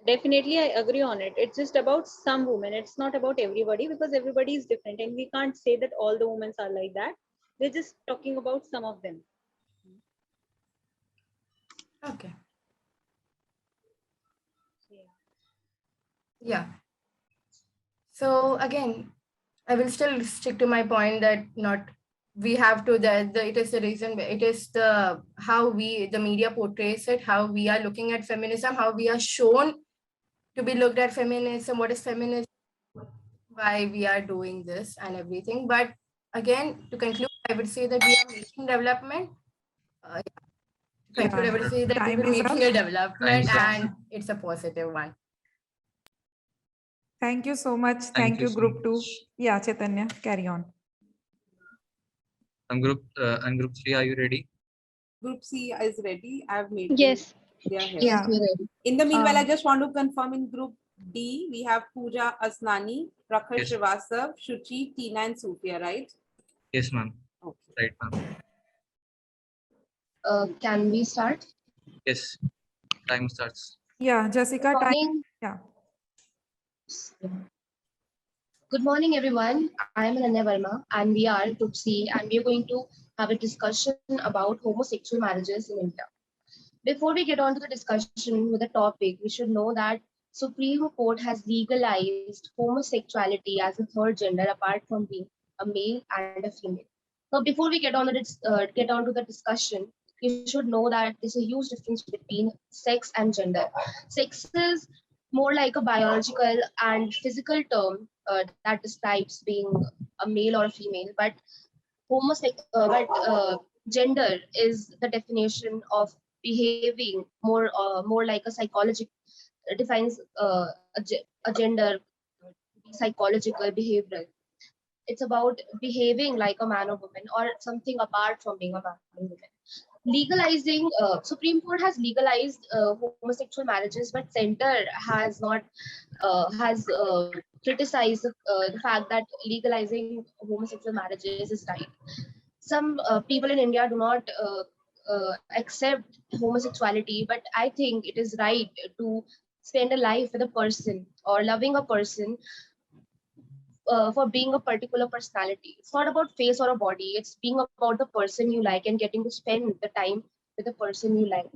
Definitely, I agree on it. It's just about some women. It's not about everybody because everybody is different, and we can't say that all the women are like that. They're just talking about some of them. Okay. Yeah. So again, I will still stick to my point that we have to it is the reason, it is the how the media portrays it, how we are looking at feminism, how we are shown to be looked at feminism, what is feminism, why we are doing this and everything. But again, to conclude, I would say that we are making development. I would say that we are making a development and it's a positive one. Thank you so much. Thank you, Group 2. Yeah, Chaitanya, carry on. Group 3, are you ready? Group C is ready. I have made. Yes. They are here. Yes, we're ready. In the meanwhile, I just want to confirm in Group D, we have Pooja Asnani, Prakhar Srivastav, Shuchi, Tina, and Sophia, right? Yes, ma'am. Okay. Right, ma'am. Can we start? Yes. Time starts. Yeah, Jessica. Good morning. Yeah. Good morning, everyone. I am Ananya Verma, and we are Group C, and we are going to have a discussion about homosexual marriages in India. Before we get on to the discussion with the topic, we should know that Supreme Court has legalized homosexuality as a third gender apart from being a male and a female. Now, before we get on to the discussion, you should know that there's a huge difference between sex and gender. Sex is more like a biological and physical term that describes being a male or a female, but gender is the definition of behaving more like a psychological, defines a gender, psychological, behavioral. It's about behaving like a man or woman or something apart from being a man or woman. Legalizing, Supreme Court has legalized homosexual marriages, but Center has not criticized the fact that legalizing homosexual marriages is right. Some people in India do not accept homosexuality, but I think it is right to spend a life with a person or loving a person for being a particular personality. It's not about face or a body. It's being about the person you like and getting to spend the time with the person you like.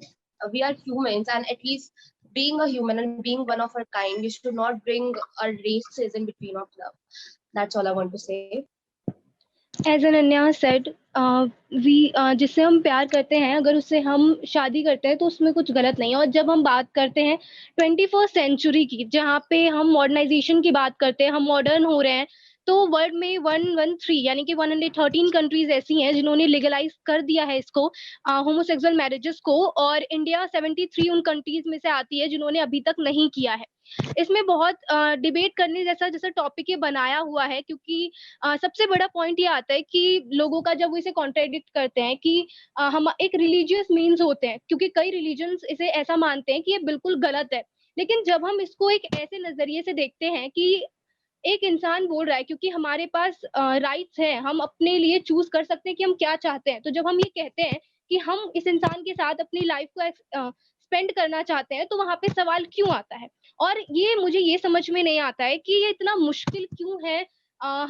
We are humans, and at least being a human and being one of our kind, we should not bring a races in between of love. That's all I want to say. As Ananya said, जिससे हम प्यार करते हैं, अगर उससे हम शादी करते हैं तो उसमें कुछ गलत नहीं है। और जब हम बात करते हैं 21st सेंचुरी की, जहाँ पे हम मॉडर्नाइजेशन की बात करते हैं, हम मॉडर्न हो रहे हैं, तो वर्ल्ड में 113 यानी कि 113 कंट्रीज ऐसी हैं जिन्होंने लीगलाइज कर दिया है इसको, होमोसेक्सुअल मैरिजेस को, और इंडिया 73 उन कंट्रीज में से आती है जिन्होंने अभी तक नहीं किया है। इसमें बहुत डिबेट करने जैसा टॉपिक ये बनाया हुआ है, क्योंकि सबसे बड़ा पॉइंट ये आता है कि लोगों का जब वो इसे कॉन्ट्रडिक्ट करते हैं कि हम एक रिलीजियस मीन्स होते हैं, क्योंकि कई रिलीजन्स इसे ऐसा मानते हैं कि ये बिल्कुल गलत है। लेकिन जब हम इसको एक ऐसे नजरिए से देखते हैं कि एक इंसान बोल रहा है क्योंकि हमारे पास राइट्स हैं, हम अपने लिए चूज कर सकते हैं कि हम क्या चाहते हैं, तो जब हम ये कहते हैं कि हम इस इंसान के साथ अपनी लाइफ को स्पेंड करना चाहते हैं, तो वहां पे सवाल क्यों आता है। और ये मुझे ये समझ में नहीं आता है कि ये इतना मुश्किल क्यों है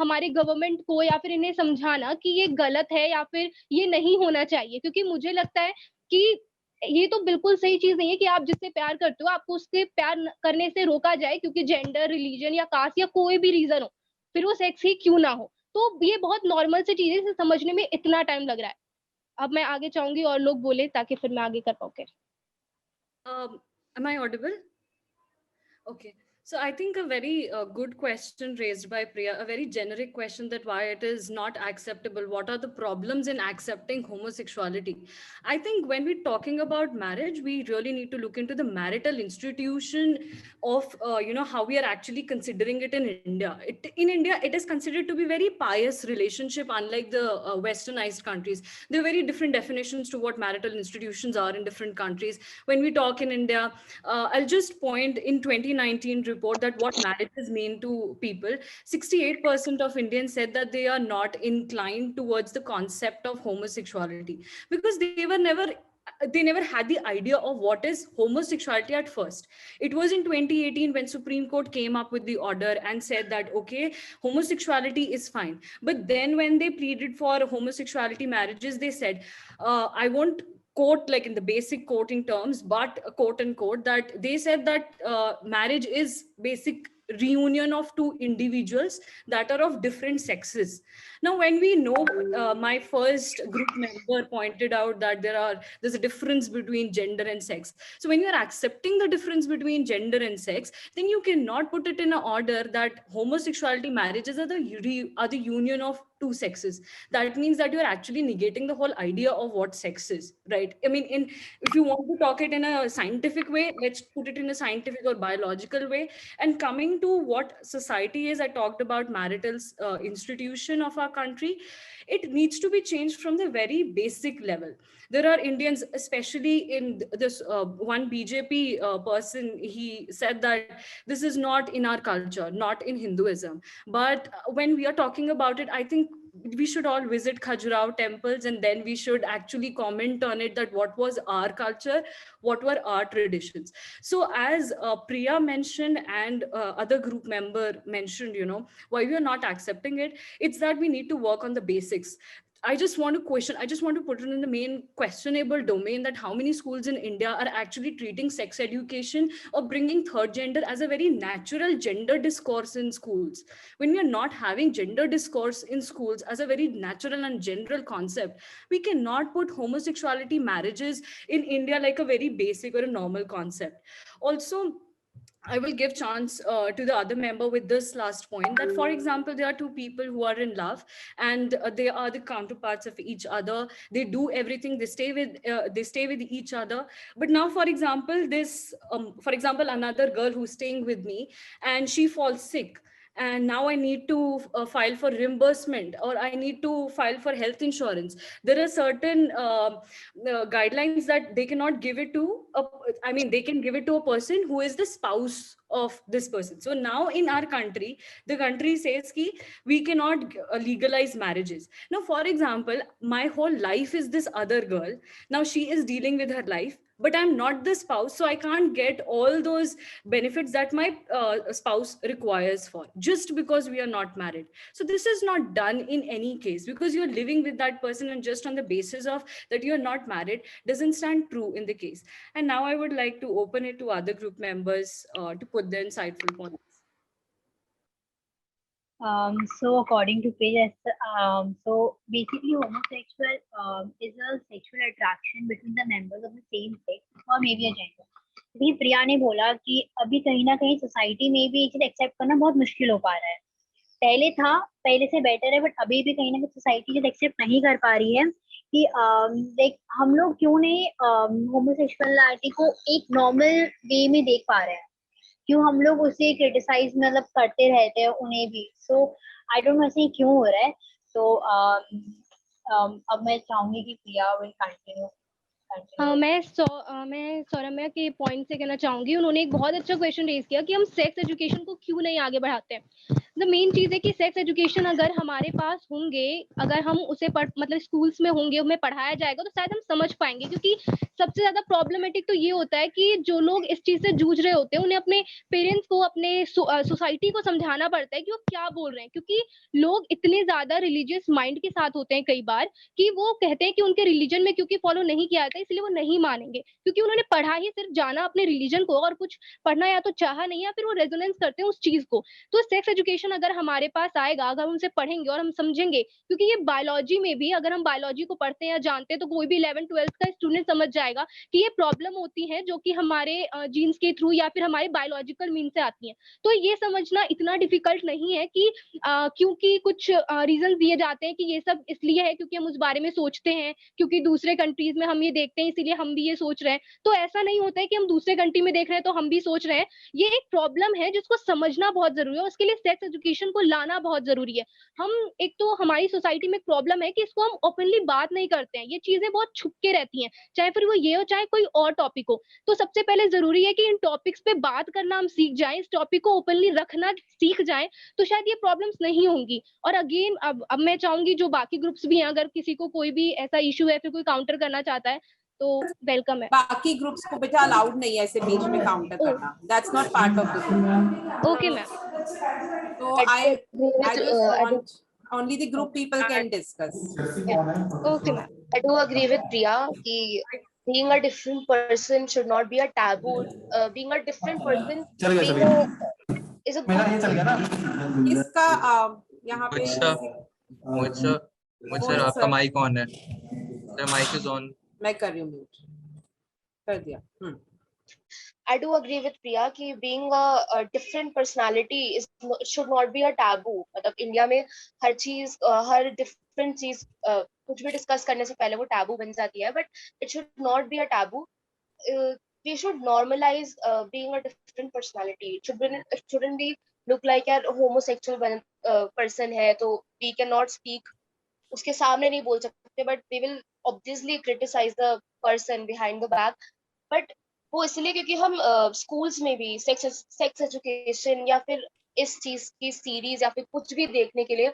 हमारे गवर्नमेंट को या फिर इन्हें समझाना कि ये गलत है या फिर ये नहीं होना चाहिए। क्योंकि मुझे लगता है कि ये तो बिल्कुल सही चीज नहीं है कि आप जिससे प्यार करते हो आपको उससे प्यार करने से रोका जाए क्योंकि जेंडर, रिलीजन या कास्ट या कोई भी रीजन हो, फिर वो सेक्स ही क्यों ना हो। तो ये बहुत नॉर्मल सी चीज है, इसे समझने में इतना टाइम लग रहा है। अब मैं आगे चाहूंगी और लोग बोले ताकि फिर मैं आगे कर पाऊँ। Am I audible? Okay. So I think a very good question raised by Priya, a very generic question that why it is not acceptable. What are the problems in accepting homosexuality? I think when we're talking about marriage, we really need to look into the marital institution of, how we are actually considering it in India. In India, it is considered to be very pious relationship, unlike the westernized countries. There are very different definitions to what marital institutions are in different countries. When we talk in India, I'll just point in 2019 report that what marriages mean to people, 68% of Indians said that they are not inclined towards the concept of homosexuality because they never had the idea of what is homosexuality at first. It was in 2018 when Supreme Court came up with the order and said that, okay, homosexuality is fine. But then when they pleaded for homosexuality marriages, they said, I won't quote like in the basic quoting terms, but quote unquote, that they said that marriage is basic reunion of two individuals that are of different sexes. Now, when we know, my first group member pointed out that there's a difference between gender and sex. So when you're accepting the difference between gender and sex, then you cannot put it in an order that homosexuality marriages are the union of two sexes. That means that you're actually negating the whole idea of what sex is, right? I mean, if you want to talk it in a scientific way, let's put it in a scientific or biological way. And coming to what society is, I talked about marital institution of our country. It needs to be changed from the very basic level. There are Indians, especially in this one BJP person, he said that this is not in our culture, not in Hinduism. But when we are talking about it, I think we should all visit Khajuraho temples and then we should actually comment on it, that what was our culture, what were our traditions. So as Priya mentioned and other group member mentioned, why we are not accepting it, it's that we need to work on the basics. I just want to put it in the main questionable domain that how many schools in India are actually treating sex education or bringing third gender as a very natural gender discourse in schools. When we are not having gender discourse in schools as a very natural and general concept, we cannot put homosexuality marriages in India like a very basic or a normal concept. Also, I will give chance to the other member with this last point that, for example, there are two people who are in love and they are the counterparts of each other. They do everything. They stay with each other. But now, for example, another girl who's staying with me and she falls sick. And now I need to file for reimbursement or I need to file for health insurance. There are certain guidelines that they cannot give it to, they can give it to a person who is the spouse of this person. So now in our country, the country says ki we cannot legalize marriages. Now, for example, my whole life is this other girl. Now she is dealing with her life. but I'm not the spouse, so I can't get all those benefits that my spouse requires for, just because we are not married. So this is not done in any case, because you're living with that person, and just on the basis of that you're not married doesn't stand true in the case. And now I would like to open it to other group members to put their insightful points. So according to Page, so basically homosexual is a sexual attraction between the members of the same sex or maybe a gender. लेकिन प्रिया ने बोला कि अभी कहीं ना कहीं society में भी ये चीज एक्सेप्ट करना बहुत मुश्किल हो पा रहा है. पहले था, पहले से बेटर है, बट अभी भी कहीं ना कहीं सोसाइटी ये एक्सेप्ट नहीं कर पा रही है कि लाइक हम लोग क्यों नहीं होमोसेक्सुअलिटी को एक नॉर्मल वे में देख पा रहे हैं, क्यों हम लोग उसे क्रिटिसाइज मतलब करते रहते हैं उन्हें भी. सो आई डोंट नो ऐसे क्यों हो रहा है. तो अब मैं चाहूंगी कि प्रिया विल कंटिन्यू. मैं सौरम्या के पॉइंट से कहना चाहूंगी. उन्होंने एक बहुत अच्छा क्वेश्चन रेज किया कि हम सेक्स एजुकेशन को क्यों नहीं आगे बढ़ाते हैं. द मेन चीज है कि सेक्स एजुकेशन अगर हमारे पास होंगे, अगर हम उसे मतलब स्कूल्स में होंगे, हमें पढ़ाया जाएगा तो शायद हम समझ पाएंगे. क्योंकि सबसे ज्यादा प्रॉब्लमेटिक तो ये होता है कि जो लोग इस चीज से जूझ रहे होते हैं उन्हें अपने पेरेंट्स को, अपने सोसाइटी को समझाना पड़ता है कि वो क्या बोल रहे हैं. क्योंकि लोग इतने ज्यादा रिलीजियस माइंड के साथ होते हैं कई बार कि वो कहते हैं कि उनके रिलीजन में क्योंकि फॉलो नहीं किया जाता इसलिए वो नहीं मानेंगे, क्योंकि उन्होंने पढ़ा ही सिर्फ जाना अपने रिलीजन को और कुछ पढ़ना या तो चाहा नहीं, या फिर वो रेजोनेंस करते हैं उस चीज को. तो सेक्स एजुकेशन अगर हमारे पास आएगा, अगर हम उनसे पढ़ेंगे और हम समझेंगे, क्योंकि ये बायोलॉजी में भी अगर हम बायोलॉजी को पढ़ते हैं या जानते हैं तो कोई भी 11th-12th का स्टूडेंट समझ जाएगा कि ये प्रॉब्लम होती है जो कि हमारे जीन्स के थ्रू या फिर हमारे बायोलॉजिकल मीन से आती है. तो ये समझना इतना डिफिकल्ट नहीं है कि क्योंकि कुछ रीजन दिए जाते हैं कि ये सब इसलिए है क्योंकि हम उस बारे में सोचते हैं, क्योंकि दूसरे कंट्रीज में हम ये देखते हैं इसीलिए हम भी ये सोच रहे हैं. तो ऐसा नहीं होता है कि हम दूसरे कंट्री में देख रहे हैं तो हम भी सोच रहे हैं. ये एक प्रॉब्लम है जिसको समझना बहुत जरूरी है, उसके लिए सेक्स एजुकेशन को लाना बहुत जरूरी है. हम एक तो हमारी सोसाइटी में प्रॉब्लम है कि इसको हम ओपनली बात नहीं करते हैं, ये चीजें बहुत छुप के रहती हैं, चाहे फिर वो ये हो चाहे कोई और टॉपिक हो. तो सबसे पहले जरूरी है कि इन टॉपिक्स पे बात करना हम सीख जाएं, इस टॉपिक को ओपनली रखना सीख जाएं, तो शायद ये प्रॉब्लम्स नहीं होंगी. और अगेन अब मैं चाहूंगी जो बाकी ग्रुप्स भी हैं, अगर किसी को कोई भी ऐसा इशू है फिर कोई काउंटर करना चाहता है तो वेलकम है. बाकी ग्रुप्स को बेटा अलाउड नहीं है ऐसे बीच में काउंटर करना. That's not part of the group. Okay ma'am. So I just want only the group people can discuss. Okay ma'am. I do agree with Priya कि being a different person should not be a taboo. Being a different person is a good. इसका यहाँ पे Mohit sir आपका mic on है. Sir mic is on. मैं कर रही हूँ म्यूट. कर दिया. I do agree with Priya कि being a different personality should not be a taboo. मतलब इंडिया में हर चीज हर different चीज कुछ भी डिस्कस करने से पहले वो taboo बन जाती है, but it should not be a taboo. We should normalize being a different personality. It shouldn't be look like a homosexual person है तो we cannot speak. उसके सामने नहीं बोल सकते, but we will obviously criticize the person behind the back. But वो इसलिए क्योंकि हम स्कूल्स में भी सेक्स एजुकेशन या फिर इस चीज की सीरीज या फिर कुछ भी देखने के लिए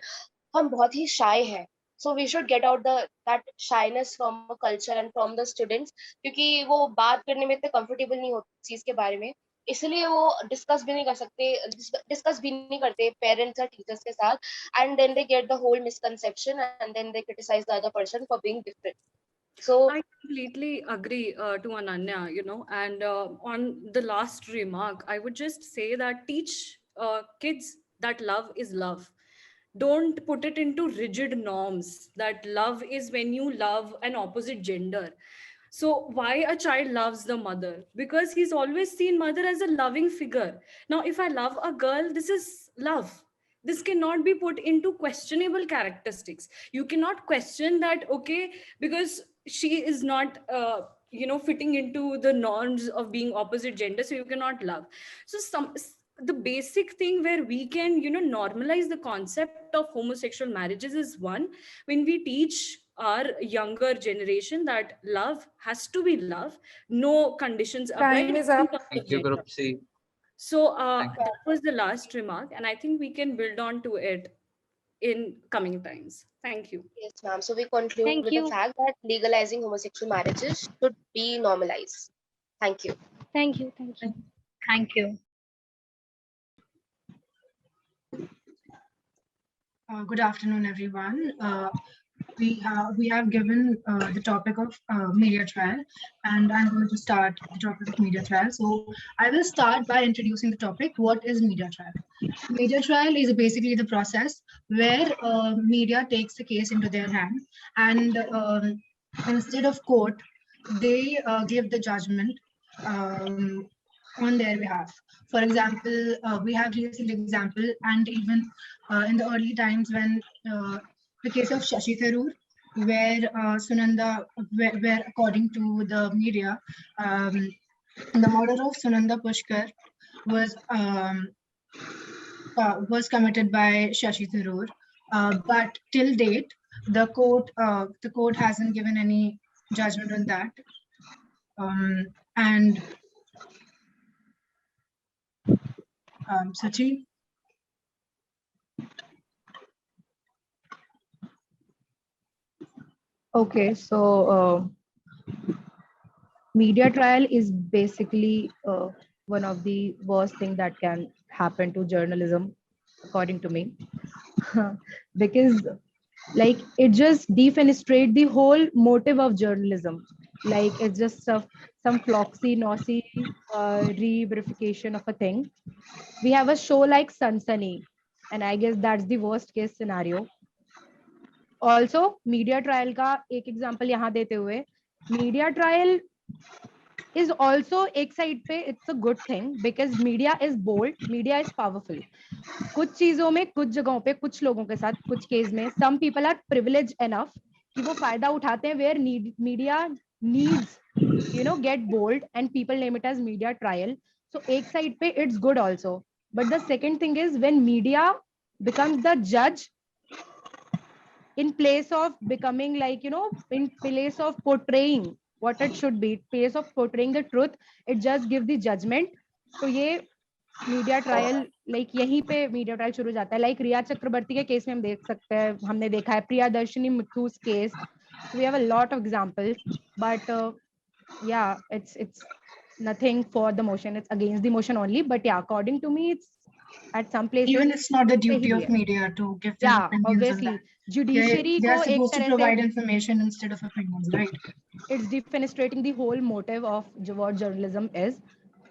हम बहुत ही शाय हैं. So we should get out that shyness from the culture and from the students, क्योंकि वो बात करने में इतने कंफर्टेबल नहीं होती चीज के बारे में, इसलिए वो डिस्कस भी नहीं कर सकते, डिस्कस भी नहीं करते पेरेंट्स और टीचर्स के साथ. And then they get the whole misconception and then they criticise the other person for being different. So I completely agree to Ananya, and on the last remark, I would just say that teach kids that love is love. Don't put it into rigid norms that love is when you love an opposite gender. So why a child loves the mother? Because he's always seen mother as a loving figure. Now, if I love a girl, this is love. This cannot be put into questionable characteristics. You cannot question that, okay, because she is not fitting into the norms of being opposite gender, so you cannot love. So the basic thing where we can normalize the concept of homosexual marriages is one, when we teach our younger generation that love has to be love, no conditions apply. Time is up. Thank you, Group C. So that was the last remark, and I think we can build on to it in coming times. Thank you. Yes, ma'am. So we conclude with the fact that legalizing homosexual marriages should be normalized. Thank you. Thank you. Thank you. Thank you. Good afternoon, everyone. We have given the topic of media trial, and I'm going to start the topic of media trial. So I will start by introducing the topic. What is media trial? Media trial is basically the process where media takes the case into their hand, and instead of court, they give the judgment on their behalf. For example, we have recent example, and even in the early times when the case of Shashi Tharoor, where Sunanda, where according to the media, the murder of Sunanda Pushkar was committed by Shashi Tharoor, but till date, the court hasn't given any judgment on that, and Sachi. Okay, so media trial is basically one of the worst thing that can happen to journalism, according to me, because like it just defenestrate the whole motive of journalism. Like it's just some floxy-nosy re-verification of a thing. We have a show like Sunsani, and I guess that's the worst case scenario. Also media trial का एक example यहाँ देते हुए, media trial is also एक side पे it's a good thing because media is bold, media is powerful. कुछ चीजों में, कुछ जगहों पे, कुछ लोगों के साथ, कुछ केस में some people are privileged enough कि वो फायदा उठाते हैं where media needs get bold and people name it as media trial. So एक side पे it's good also, but the second thing is when media becomes the judge in place of becoming like, in place of portraying what it should be, in place of portraying the truth, it just gives the judgment. So ये media trial, like यहीं पे media trial शुरू हो जाता है. Like रिया चक्रवर्ती के case में हम देख सकते हैं, हमने देखा है Priyadarshini मुथू's case. So we have a lot of examples, but yeah, it's nothing for the motion. It's against the motion only. But yeah, according to me, it's at some places. Even it's not the duty of media to give their opinions obviously. on that. Judiciary They are को एक supposed to तरह provide से information instead of opinions, right? it's defenestrating the whole motive of what journalism is.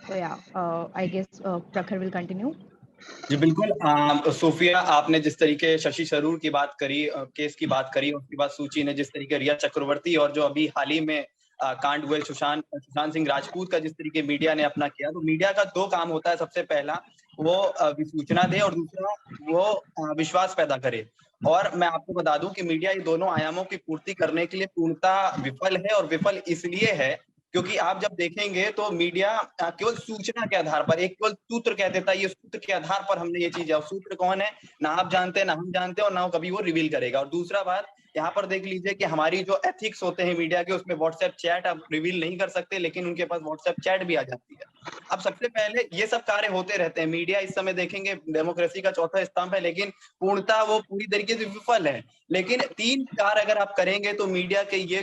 So yeah, I guess Prakhar will continue. जी बिल्कुल, Sophia आपने जिस तरीके शशि थरूर की बात करी, केस की बात करी, उसके बाद सूची ने जिस तरीके रिया चक्रवर्ती और जो अभी हाल ही में कांड हुए सुशांत सिंह राजपूत का जिस तरीके मीडिया ने अपना किया, तो मीडिया का दो काम होता है. सबसे पहला वो सूचना दे और दूसरा वो विश्वास पैदा करे. और मैं आपको बता दूं कि मीडिया ये दोनों आयामों की पूर्ति करने के लिए पूर्णतः विफल है, और विफल इसलिए है क्योंकि आप जब देखेंगे तो मीडिया केवल सूचना के आधार पर एक केवल सूत्र कह देता है, ये सूत्र के आधार पर हमने ये चीज है, और सूत्र कौन है ना आप जानते हैं ना हम जानते हैं, और ना कभी वो रिवील करेगा. और दूसरा बात यहाँ पर देख लीजिए कि हमारी जो एथिक्स होते हैं मीडिया के, उसमें व्हाट्सएप चैट आप रिवील नहीं कर सकते, लेकिन उनके पास व्हाट्सएप चैट भी आ जाती है. अब सबसे पहले ये सब कार्य होते रहते हैं. मीडिया इस समय देखेंगे डेमोक्रेसी का चौथा स्तंभ है, लेकिन पूर्णतः वो पूरी तरीके से विफल है. लेकिन 3 कार्य अगर आप करेंगे तो मीडिया के यह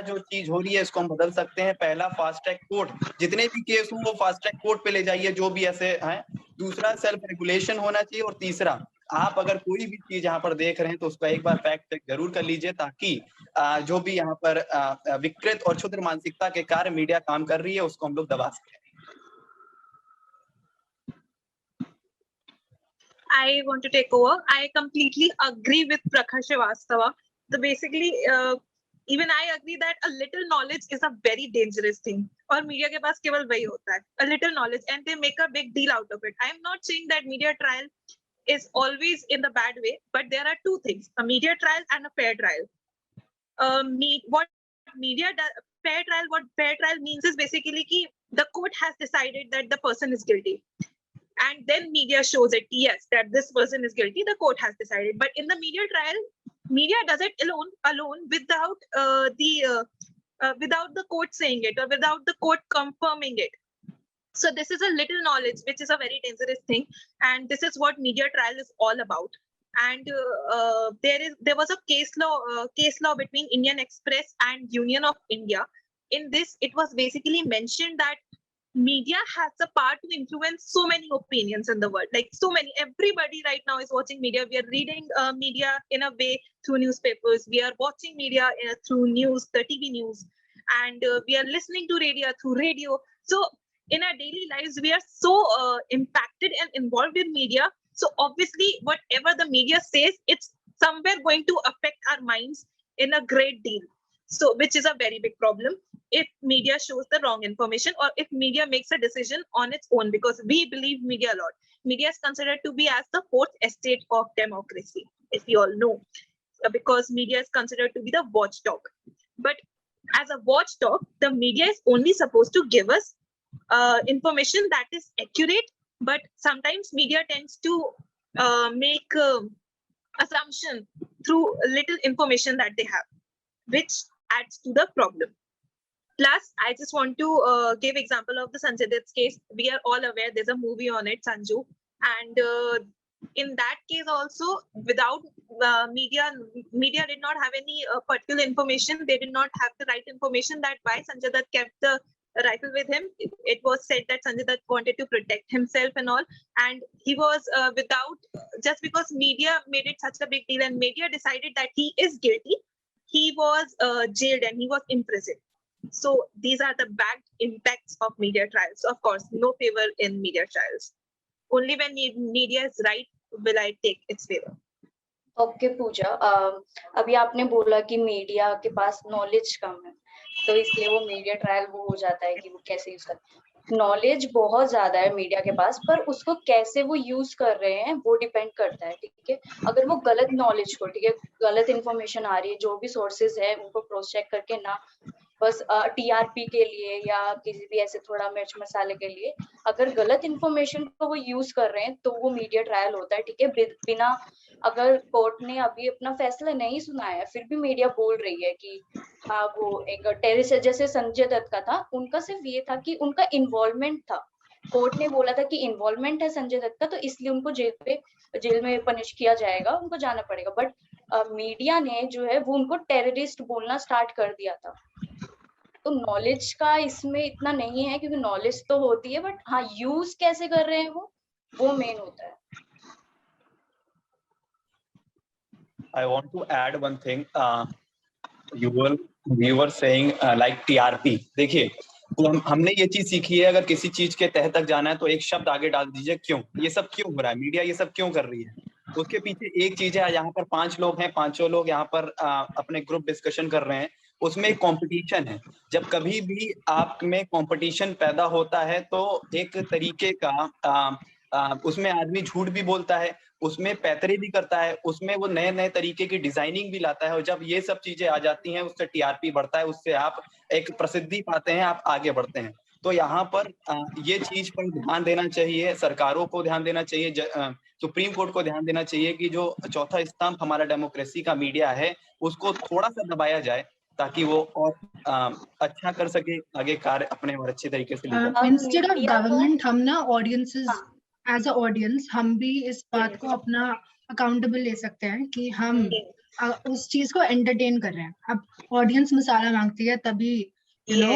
जो चीज हो रही है इसको हम बदल सकते हैं. पहला, फास्ट ट्रैक कोर्ट, जितने भी केस हो वो फास्ट ट्रैक कोर्ट पे ले जाइए जो भी ऐसे हैं. दूसरा, सेल्फ रेगुलेशन होना चाहिए. और तीसरा, आप अगर कोई भी चीज यहाँ पर देख रहे हैं तो उसका एक बार फैक्ट चेक जरूर कर लीजिए, ताकि जो भी यहाँ पर विकृत और क्षुद्र मानसिकता के कार्य मीडिया काम कर रही है उसको हम लोग दबा सकें. I want to take over. I completely agree with Prakhar Srivastava. So basically, even I agree that a little knowledge is a very dangerous thing. और media के पास केवल वही होता है, a little knowledge, and they make a big deal out of it. I am not saying that media trial is always in the bad way, but there are two things: a media trial and a fair trial. What fair trial means is basically कि the court has decided that the person is guilty. And then media shows it, yes, that this person is guilty, the court has decided. But in the media trial, media does it alone without without the court saying it or without the court confirming it. So this is a little knowledge, which is a very dangerous thing. And this is what media trial is all about. And there was a case law between Indian Express and Union of India, in this, it was basically mentioned that media has a part to influence so many opinions in the world. Like so many, everybody right now is watching media. We are reading media in a way through newspapers. We are watching media through news, the TV news, and we are listening to radio through radio. So in our daily lives, we are so impacted and involved in media. So obviously, whatever the media says, it's somewhere going to affect our minds in a great deal. So, which is a very big problem if media shows the wrong information or if media makes a decision on its own, because we believe media a lot. Media is considered to be as the fourth estate of democracy, if you all know, because media is considered to be the watchdog. But as a watchdog, the media is only supposed to give us information that is accurate, but sometimes media tends to make assumption through little information that they have, which adds to the problem. Plus, I just want to give example of the Sanjay Dutt's case. We are all aware there's a movie on it, Sanju, and in that case also, without media did not have any particular information. They did not have the right information that why Sanjay Dutt kept the rifle with him. It was said that Sanjay Dutt wanted to protect himself and all, and he was just because media made it such a big deal and media decided that he is guilty, he was jailed and he was imprisoned. So these are the bad impacts of media trials. Of course, no favor in media trials. Only when media is right will I take its favor. Okay Pooja, अभी आपने बोला कि media के पास knowledge कम है, तो इसलिए वो media trial वो हो जाता है कि वो कैसे यूज कर। नॉलेज बहुत ज्यादा है मीडिया के पास, पर उसको कैसे वो यूज कर रहे हैं वो डिपेंड करता है, ठीक है। अगर वो गलत नॉलेज को, ठीक है, गलत इन्फॉर्मेशन आ रही है, जो भी सोर्सेज है उनको क्रॉस चेक करके ना बस टीआरपी के लिए या किसी भी ऐसे थोड़ा मिर्च मसाले के लिए, अगर गलत इन्फॉर्मेशन को वो यूज कर रहे हैं तो वो मीडिया ट्रायल होता है, ठीक है। बिना, अगर कोर्ट ने अभी अपना फैसला नहीं सुनाया फिर भी मीडिया बोल रही है कि हाँ वो एक टेररिस्ट, जैसे संजय दत्त का था, उनका सिर्फ ये था कि उनका इन्वॉल्वमेंट था। कोर्ट ने बोला था कि इन्वॉल्वमेंट है संजय दत्त का, तो इसलिए उनको जेल में पनिश किया जाएगा, उनको जाना पड़ेगा। बट मीडिया ने जो है वो उनको टेररिस्ट बोलना स्टार्ट कर दिया था। तो नॉलेज का इसमें इतना नहीं है, क्योंकि नॉलेज तो होती है, बट हाँ यूज कैसे कर रहे हैं वो मेन होता है। I want to add one thing. You were saying like TRP. देखिए, तो हमने ये चीज सीखी है, अगर किसी चीज के तह तक जाना है तो एक शब्द आगे डाल दीजिए, क्यों, ये सब क्यों हो रहा है, मीडिया ये सब क्यों कर रही है। उसके पीछे एक चीज है, यहाँ पर 5 लोग हैं, 5 लोग यहाँ पर अपने ग्रुप डिस्कशन कर रहे हैं, उसमें एक कंपटीशन है। जब कभी भी आप में कंपटीशन पैदा होता है तो एक तरीके का उसमें आदमी झूठ भी बोलता है, उसमें पैतरे भी करता है, उसमें वो नए नए तरीके की डिजाइनिंग भी लाता है, और जब ये सब चीजें आ जाती हैं उससे टीआरपी बढ़ता है, उससे आप एक प्रसिद्धि पाते हैं, आप आगे बढ़ते हैं। तो यहाँ पर ये चीज पर ध्यान देना चाहिए, सरकारों को ध्यान देना चाहिए, सुप्रीम कोर्ट को ध्यान देना चाहिए कि जो चौथा स्तंभ हमारा डेमोक्रेसी का मीडिया है उसको थोड़ा सा दबाया जाए, ताकि वो और अच्छा कर सके, आगे कार्य अपने और अच्छे तरीके से इंस्टेड ऑफ गवर्नमेंट हम ना ऑडियंसेस, एज अ ऑडियंस हम भी इस बात को अपना अकाउंटेबल ले सकते हैं कि हम उस चीज को एंटरटेन कर रहे हैं। अब ऑडियंस मसाला मांगती है, तभी यू नो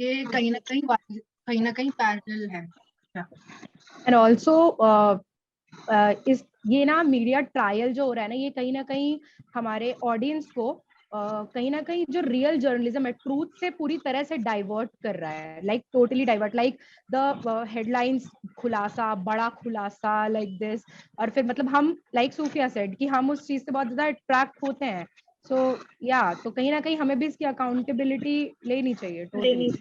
ये कहीं ना कहीं पैरेलल है। एंड ऑल्सो इस ये ना मीडिया ट्रायल जो हो रहा है ना, ये कहीं ना कहीं हमारे ऑडियंस को कहीं ना कहीं जो रियल जर्नलिज्म है, ट्रूथ से पूरी तरह से डाइवर्ट कर रहा है, like totally divert, like the headlines खुलासा, बड़ा खुलासा लाइक दिस, और फिर मतलब हम लाइक सूफिया सेड कि हम उस चीज से बहुत ज्यादा अट्रैक्ट होते हैं। सो या तो कहीं ना कहीं हमें भी इसकी अकाउंटेबिलिटी लेनी चाहिए टोटली।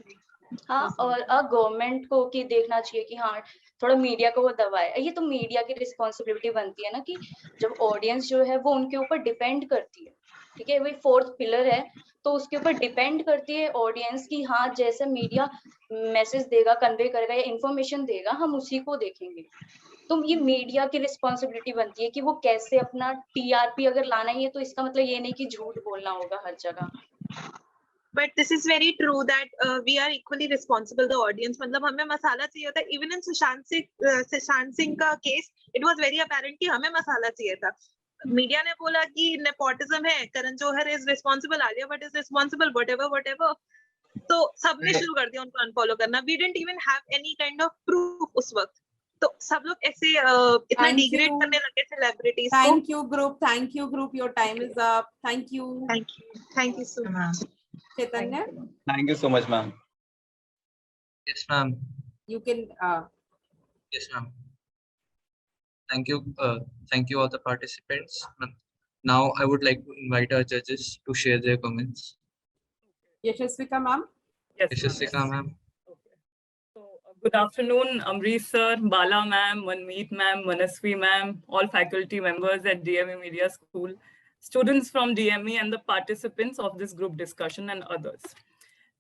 हाँ, और गवर्नमेंट को कि देखना चाहिए कि हाँ थोड़ा मीडिया को वो दबाए। ये तो मीडिया की रिस्पॉन्सिबिलिटी बनती है ना कि जब ऑडियंस जो है वो उनके ऊपर डिपेंड करती है, ठीक है, वही 4th पिलर है, तो उसके ऊपर डिपेंड करती है ऑडियंस की हाँ जैसे मीडिया मैसेज देगा, कन्वे करेगा या इंफॉर्मेशन देगा, हम उसी को देखेंगे। तो ये मीडिया की रिस्पॉन्सिबिलिटी बनती है कि वो कैसे अपना टीआरपी अगर लाना ही है तो इसका मतलब ये नहीं कि झूठ बोलना होगा हर जगह। But this is very true that we are equally responsible, the audience. मतलब हमें मसाला चाहिए होता है। Even in सुशांत सिंह का case, it was very apparent कि हमें मसाला चाहिए था। मीडिया ने बोला कि नेपोटिज्म है, Karan Johar is responsible, Alia Bhatt is responsible, whatever. तो सबने शुरू कर दिया उनको अनफॉलो करना. We didn't even have any kind of proof उस वक्त. तो सब लोग ऐसे इतना डिग्रेड करने लगे सेलिब्रिटीज को. Thank you group. Thank you group. Your time is up. Thank you. Thank you so much. Chaitanya, Thank you so much, ma'am. Yes, ma'am. you can. Yes, ma'am. Thank you. Thank you all the participants. Now I would like to invite our judges to share their comments. Yashasvika ma'am. Yes, Yashasvika ma'am. Good afternoon, Amrish sir, Bala ma'am, Manmeet ma'am, Manasvi ma'am, all faculty members at DME Media School, students from DME and the participants of this group discussion and others.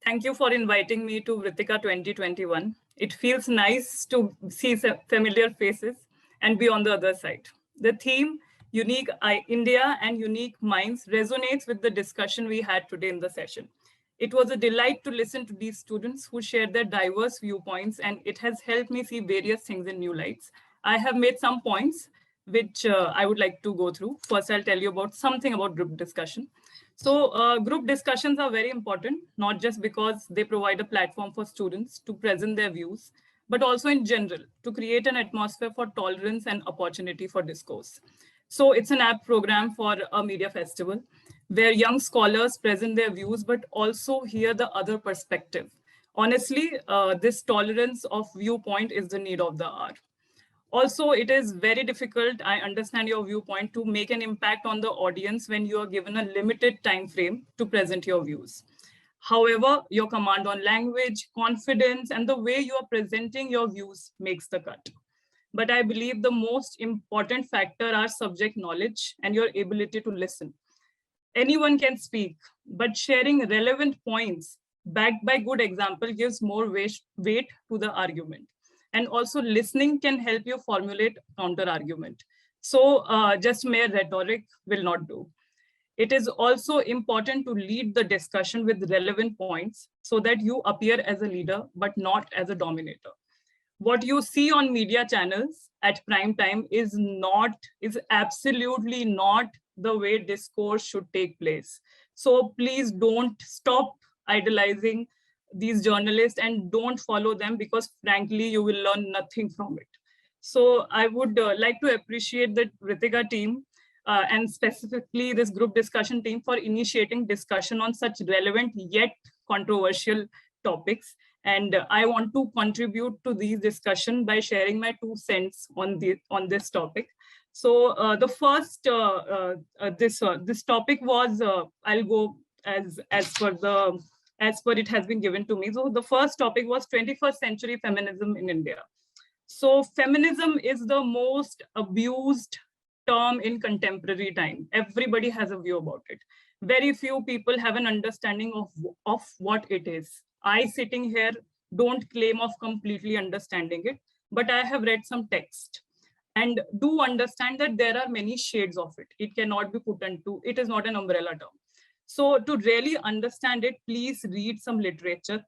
Thank you for inviting me to Vritika 2021. It feels nice to see familiar faces and be on the other side. The theme, Unique India and Unique Minds, resonates with the discussion we had today in the session. It was a delight to listen to these students who shared their diverse viewpoints, and it has helped me see various things in new lights. I have made some points which I would like to go through. First, I'll tell you about something about group discussion. So group discussions are very important, not just because they provide a platform for students to present their views, but also in general, to create an atmosphere for tolerance and opportunity for discourse. So it's an app program for a media festival where young scholars present their views, but also hear the other perspective. Honestly, this tolerance of viewpoint is the need of the hour. Also, it is very difficult, I understand your viewpoint, to make an impact on the audience when you are given a limited time frame to present your views. However, your command on language, confidence, and the way you are presenting your views makes the cut. But I believe the most important factor are subject knowledge and your ability to listen. Anyone can speak, but sharing relevant points backed by good example gives more weight to the argument. And also listening can help you formulate counter argument. So just mere rhetoric will not do. It is also important to lead the discussion with relevant points so that you appear as a leader, but not as a dominator. What you see on media channels at prime time is absolutely not the way discourse should take place. So please don't stop idolizing these journalists and don't follow them, because frankly, you will learn nothing from it. So I would like to appreciate the Vritika team and specifically this group discussion team for initiating discussion on such relevant yet controversial topics. And I want to contribute to these discussion by sharing my 2 cents on this topic. So the first, this topic was, I'll go as per it has been given to me. So the first topic was 21st century feminism in India. So feminism is the most abused term in contemporary time. Everybody has a view about it. Very few people have an understanding of what it is. I sitting here don't claim of completely understanding it, but I have read some text and do understand that there are many shades of it. It cannot be put into, it is not an umbrella term. So to really understand it, please read some literature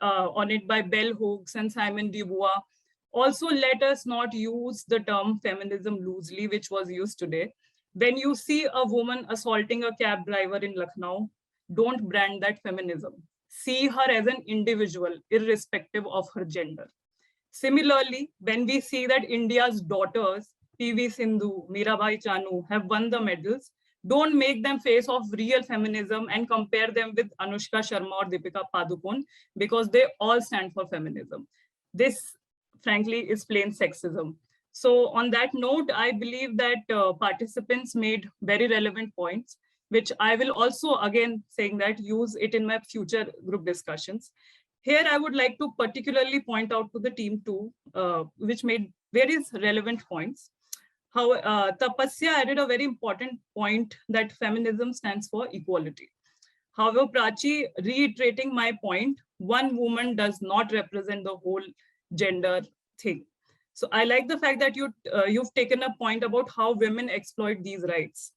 on it by Bell Hooks and Simon de Beauvoir. Also, let us not use the term feminism loosely, which was used today. When you see a woman assaulting a cab driver in Lucknow, don't brand that feminism. See her as an individual, irrespective of her gender. Similarly, when we see that India's daughters, PV Sindhu, Mirabai Chanu, have won the medals, don't make them face of real feminism and compare them with Anushka Sharma or Deepika Padukone, because they all stand for feminism. This, frankly, is plain sexism. So on that note, I believe that participants made very relevant points, which I will also, again, saying that use it in my future group discussions. Here, I would like to particularly point out to the team too, which made various relevant points. How Tapasya added a very important point that feminism stands for equality. However, Prachi, reiterating my point, one woman does not represent the whole gender thing. So I like the fact that you've taken a point about how women exploit these rights.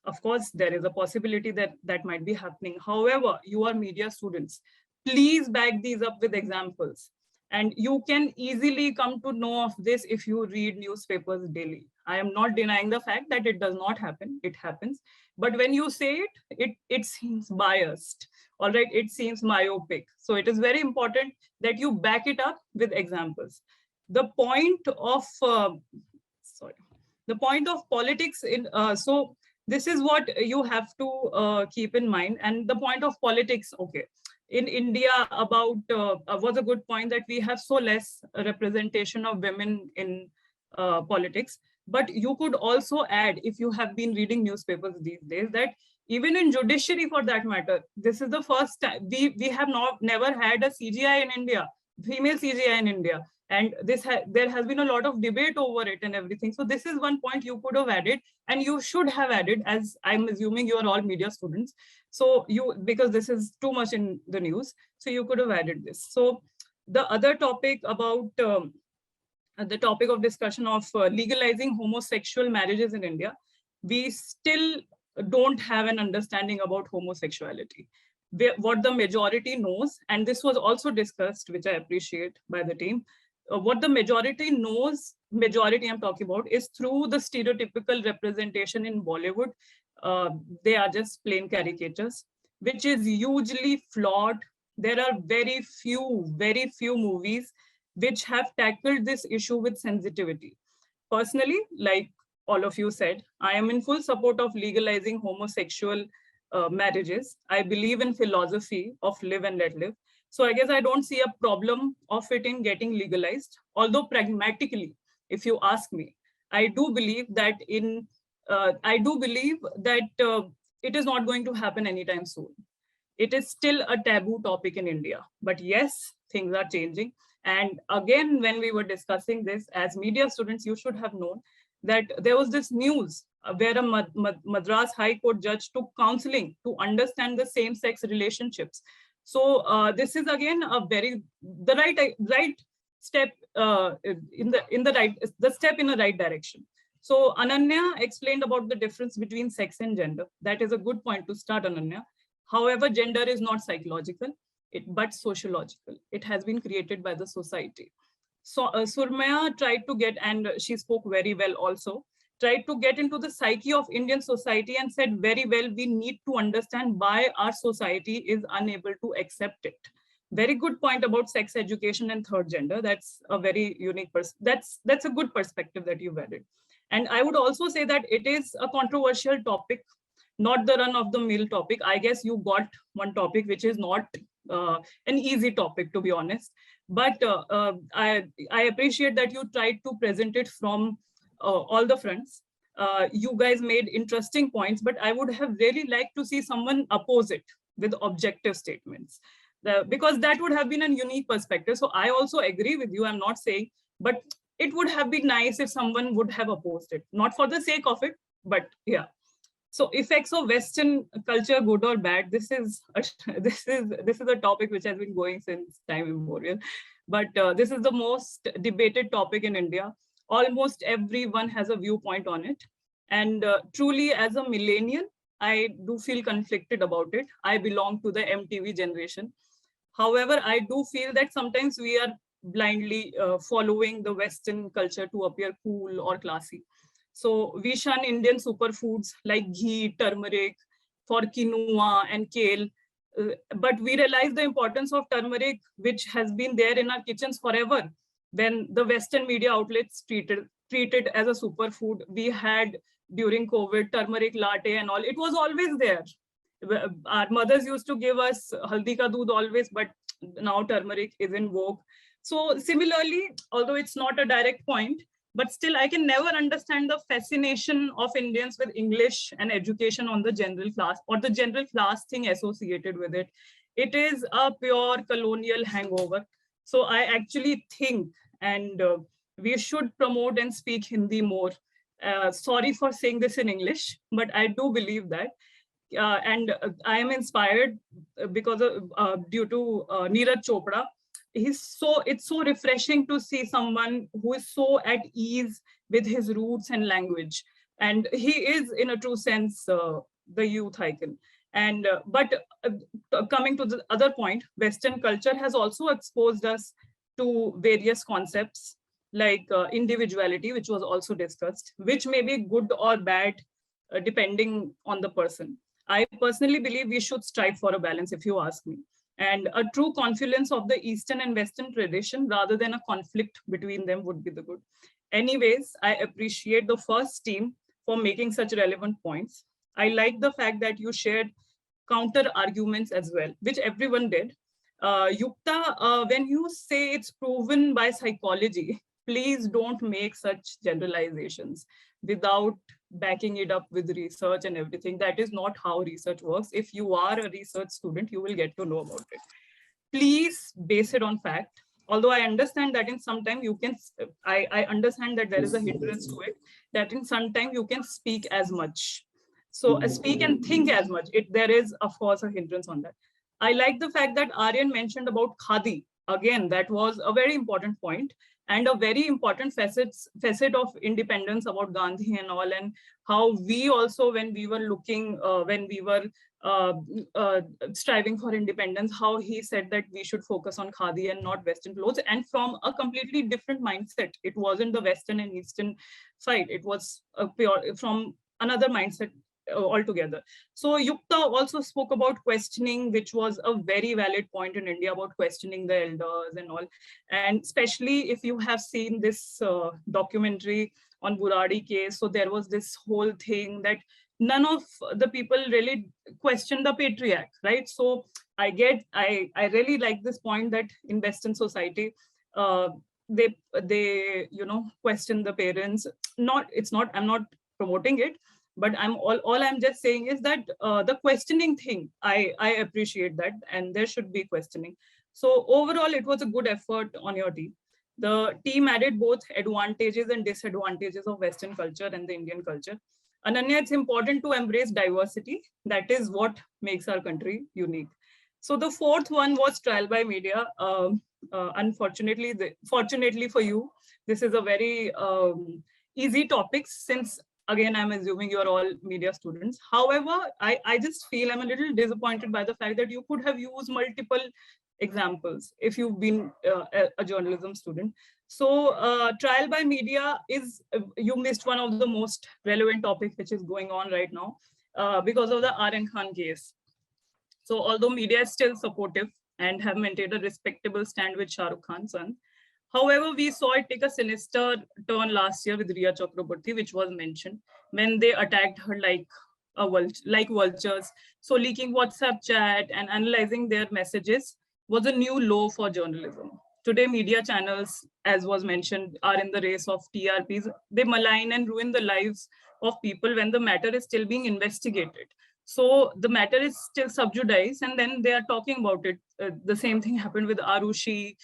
Of course, there is a possibility that that might be happening. However, you are media students. Please back these up with examples. And you can easily come to know of this if you read newspapers daily. I am not denying the fact that it does not happen, it happens. But when you say it seems biased, all right, it seems myopic. So it is very important that you back it up with examples. The point of, the point of politics in, so this is what you have to keep in mind. And the point of politics, okay, in India about, was a good point that we have so less representation of women in politics. But you could also add, if you have been reading newspapers these days, that even in judiciary for that matter, this is the first time, we have never had a CGI in India, female CGI in India. And this there has been a lot of debate over it and everything. So this is one point you could have added, and you should have added, as I'm assuming you are all media students. So because this is too much in the news, so you could have added this. So the other topic about, the topic of discussion of legalizing homosexual marriages in India, we still don't have an understanding about homosexuality. What the majority knows, and this was also discussed, which I appreciate by the team, what the majority knows, majority I'm talking about, is through the stereotypical representation in Bollywood. They are just plain caricatures, which is hugely flawed. There are very few movies which have tackled this issue with sensitivity. Personally, like all of you said, I am in full support of legalizing homosexual marriages. I believe in philosophy of live and let live. So I guess I don't see a problem of it in getting legalized. Although pragmatically, if you ask me, I do believe that it is not going to happen anytime soon. It is still a taboo topic in India. But yes, things are changing. And again, when we were discussing this as media students, you should have known that there was this news where a Madras High Court judge took counseling to understand the same-sex relationships. So this is again a the right step in the right direction. So Ananya explained about the difference between sex and gender. That is a good point to start, Ananya. However, gender is not psychological, but sociological. It has been created by the society. So Surmaya tried to get, and she spoke very well also, tried to get into the psyche of Indian society and said very well, we need to understand why our society is unable to accept it. Very good point about sex education and third gender. That's a very unique, that's a good perspective that you've added. And I would also say that it is a controversial topic, not the run-of-the-mill topic. I guess you got one topic which is not an easy topic, to be honest. But I appreciate that you tried to present it from all the fronts. You guys made interesting points, but I would have really liked to see someone oppose it with objective statements, because that would have been a unique perspective. So I also agree with you, I'm not saying, but it would have been nice if someone would have opposed it, not for the sake of it, but yeah. So effects of Western culture, good or bad, this is a topic which has been going since time immemorial. But this is the most debated topic in India. Almost everyone has a viewpoint on it. And truly, as a millennial, I do feel conflicted about it. I belong to the MTV generation. However, I do feel that sometimes we are blindly following the Western culture to appear cool or classy. So we shun Indian superfoods like ghee, turmeric, for quinoa and kale. But we realize the importance of turmeric, which has been there in our kitchens forever. When the Western media outlets treat it as a superfood, we had during COVID turmeric latte and all. It was always there. Our mothers used to give us haldi ka doodh always, but now turmeric is in vogue. So similarly, although it's not a direct point, but still I can never understand the fascination of Indians with English and education on the general class, or the general class thing associated with it. It is a pure colonial hangover. So I actually think, and we should promote and speak Hindi more. Sorry for saying this in English, but I do believe that. And I am inspired because of, due to Neeraj Chopra. It's so refreshing to see someone who is so at ease with his roots and language. And he is, in a true sense, the youth icon. And but coming to the other point, Western culture has also exposed us to various concepts like individuality, which was also discussed, which may be good or bad depending on the person. I personally believe we should strive for a balance, if you ask me, and a true confluence of the Eastern and Western tradition rather than a conflict between them would be the good. Anyways, I appreciate the first team for making such relevant points. I like the fact that you shared counter arguments as well, which everyone did. Yukta, when you say it's proven by psychology, please don't make such generalizations without backing it up with research and everything. That is not how research works. If you are a research student, you will get to know about it. Please base it on fact. Although I understand that in some time you can, I understand that there is a hindrance to it, that in some time you can speak as much. So speak and think as much. There is, of course, a hindrance on that. I like the fact that Aryan mentioned about Khadi. Again, that was a very important point and a very important facet of independence about Gandhi and all, and how we also, when we were looking, when we were striving for independence, how he said that we should focus on Khadi and not Western clothes, and from a completely different mindset. It wasn't the Western and Eastern side. It was from another mindset altogether. So Yukta also spoke about questioning, which was a very valid point in India about questioning the elders and all. And especially if you have seen this documentary on Buradi case, so there was this whole thing that none of the people really questioned the patriarch, right? So I really like this point that in Western society, they question the parents. I'm not promoting it, but all I'm just saying is that the questioning thing, I appreciate that, and there should be questioning. So overall, it was a good effort on your team. The team added both advantages and disadvantages of Western culture and the Indian culture. Ananya, it's important to embrace diversity. That is what makes our country unique. So the fourth one was trial by media. Unfortunately, fortunately for you, this is a very easy topic, since again, I'm assuming you're all media students. However, I just feel I'm a little disappointed by the fact that you could have used multiple examples if you've been a journalism student. So trial by media is, you missed one of the most relevant topics which is going on right now because of the Aryan Khan case. So although media is still supportive and have maintained a respectable stand with Shah Rukh Khan's son, however, we saw it take a sinister turn last year with Riya Chakraborty, which was mentioned, when they attacked her like vultures. So leaking WhatsApp chat and analyzing their messages was a new low for journalism. Today, media channels, as was mentioned, are in the race of TRPs. They malign and ruin the lives of people when the matter is still being investigated. So the matter is still sub judice, and then they are talking about it. The same thing happened with Arushi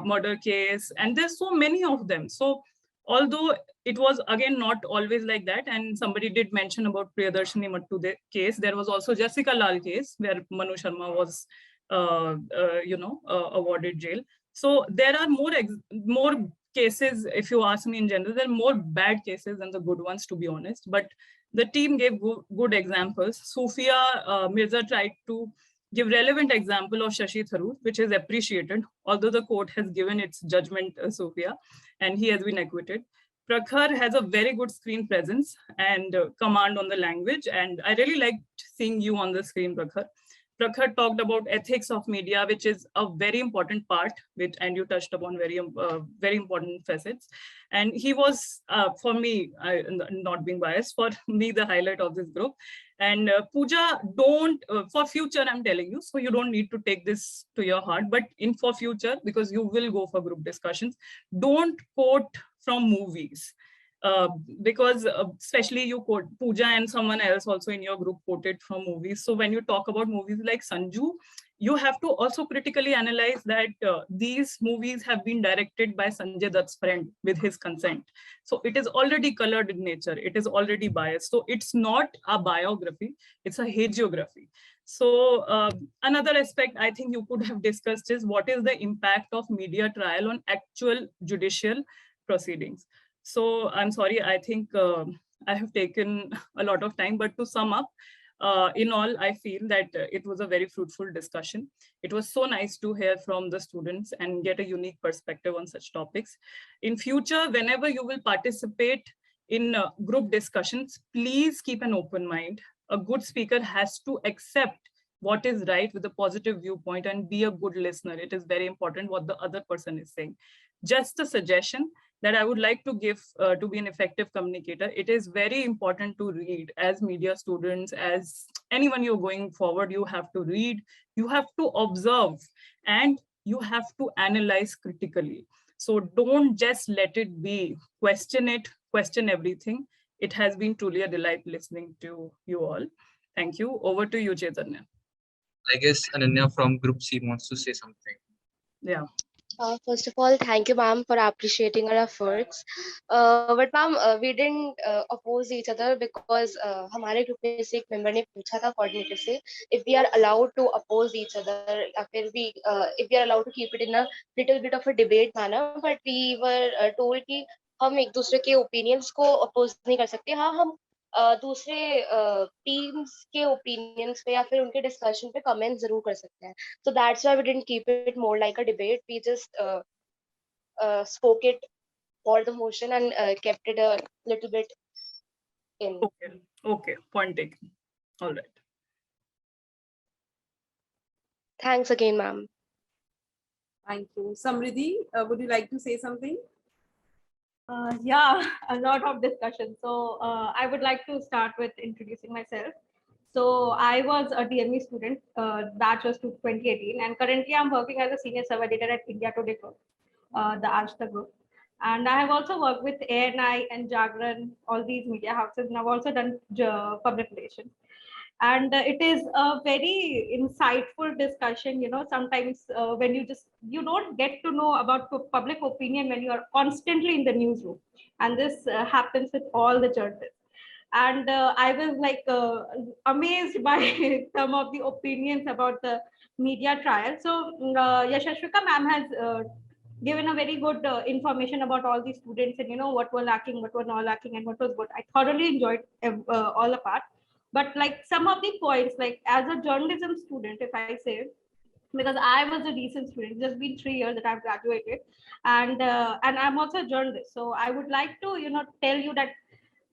murder case, and there's so many of them. So although it was again not always like that, and somebody did mention about Priyadarshini Mattu case, there was also Jessica Lal case where Manu Sharma was awarded jail. So there are more cases, if you ask me in general. There are more bad cases than the good ones, to be honest. But the team gave good examples. Sufia Mirza tried to give relevant example of Shashi Tharoor, which is appreciated, although the court has given its judgment, Sufia, and he has been acquitted. Prakhar has a very good screen presence and command on the language, and I really liked seeing you on the screen, Prakhar. Prakhar talked about ethics of media, which is a very important part, and you touched upon very important facets. And he was, for me, not being biased, for me, the highlight of this group. And Pooja, don't, for future, I'm telling you, so you don't need to take this to your heart, but for future, because you will go for group discussions, don't quote from movies. Because especially you quote Pooja and someone else also in your group quoted from movies. So when you talk about movies like Sanju, you have to also critically analyze that these movies have been directed by Sanjay Dutt's friend with his consent. So it is already colored in nature. It is already biased. So it's not a biography, it's a hagiography. So another aspect I think you could have discussed is what is the impact of media trial on actual judicial proceedings. So I'm sorry, I think I have taken a lot of time, but to sum up, In all, I feel that it was a very fruitful discussion. It was so nice to hear from the students and get a unique perspective on such topics. In future, whenever you will participate in group discussions, please keep an open mind. A good speaker has to accept what is right with a positive viewpoint and be a good listener. It is very important what the other person is saying. Just a suggestion that I would like to give to be an effective communicator. It is very important to read. As media students, as anyone you're going forward, you have to read, you have to observe, and you have to analyze critically. So don't just let it be. Question it, question everything. It has been truly a delight listening to you all. Thank you. Over to you, Chaitanya. I guess Ananya from Group C wants to say something. Yeah. First of all, thank you, ma'am, for appreciating our efforts. But ma'am, we didn't oppose each other because हमारे group में से एक member ने पूछा था coordinator से if we are allowed to oppose each other या फिर we if we are allowed to keep it in a little bit of a debate manner. But we were told कि हम एक दूसरे के opinions को oppose नहीं कर सकते. हाँ, हम दूसरे टीम्स के ओपिनियंस पे या फिर उनके डिस्कशन पे कमेंट जरूर कर सकते हैं. So that's why we didn't keep it more like a debate. We just spoke it for the motion and kept it a little bit in. Okay, point taken. All right. Thanks again, ma'am. Thank you. Samriddhi, would you like to say something? Yeah, a lot of discussion. So I would like to start with introducing myself. So I was a DME student, batch was 2018, and currently I'm working as a senior survey editor at India Today Group, the Ashta Group. And I have also worked with ANI and Jagran, all these media houses, and I've also done public relations. And it is a very insightful discussion. You know, sometimes when you don't get to know about public opinion when you are constantly in the newsroom, and this happens with all the journalists. And I was like amazed by some of the opinions about the media trial. So Yashashvika ma'am has given a very good information about all these students and, you know, what were lacking, what were not lacking, and what was good. I thoroughly enjoyed all the part. But like some of the points, like as a journalism student, if I say, because I was a recent student, it's just been 3 years that I've graduated, and I'm also a journalist. So I would like to, you know, tell you that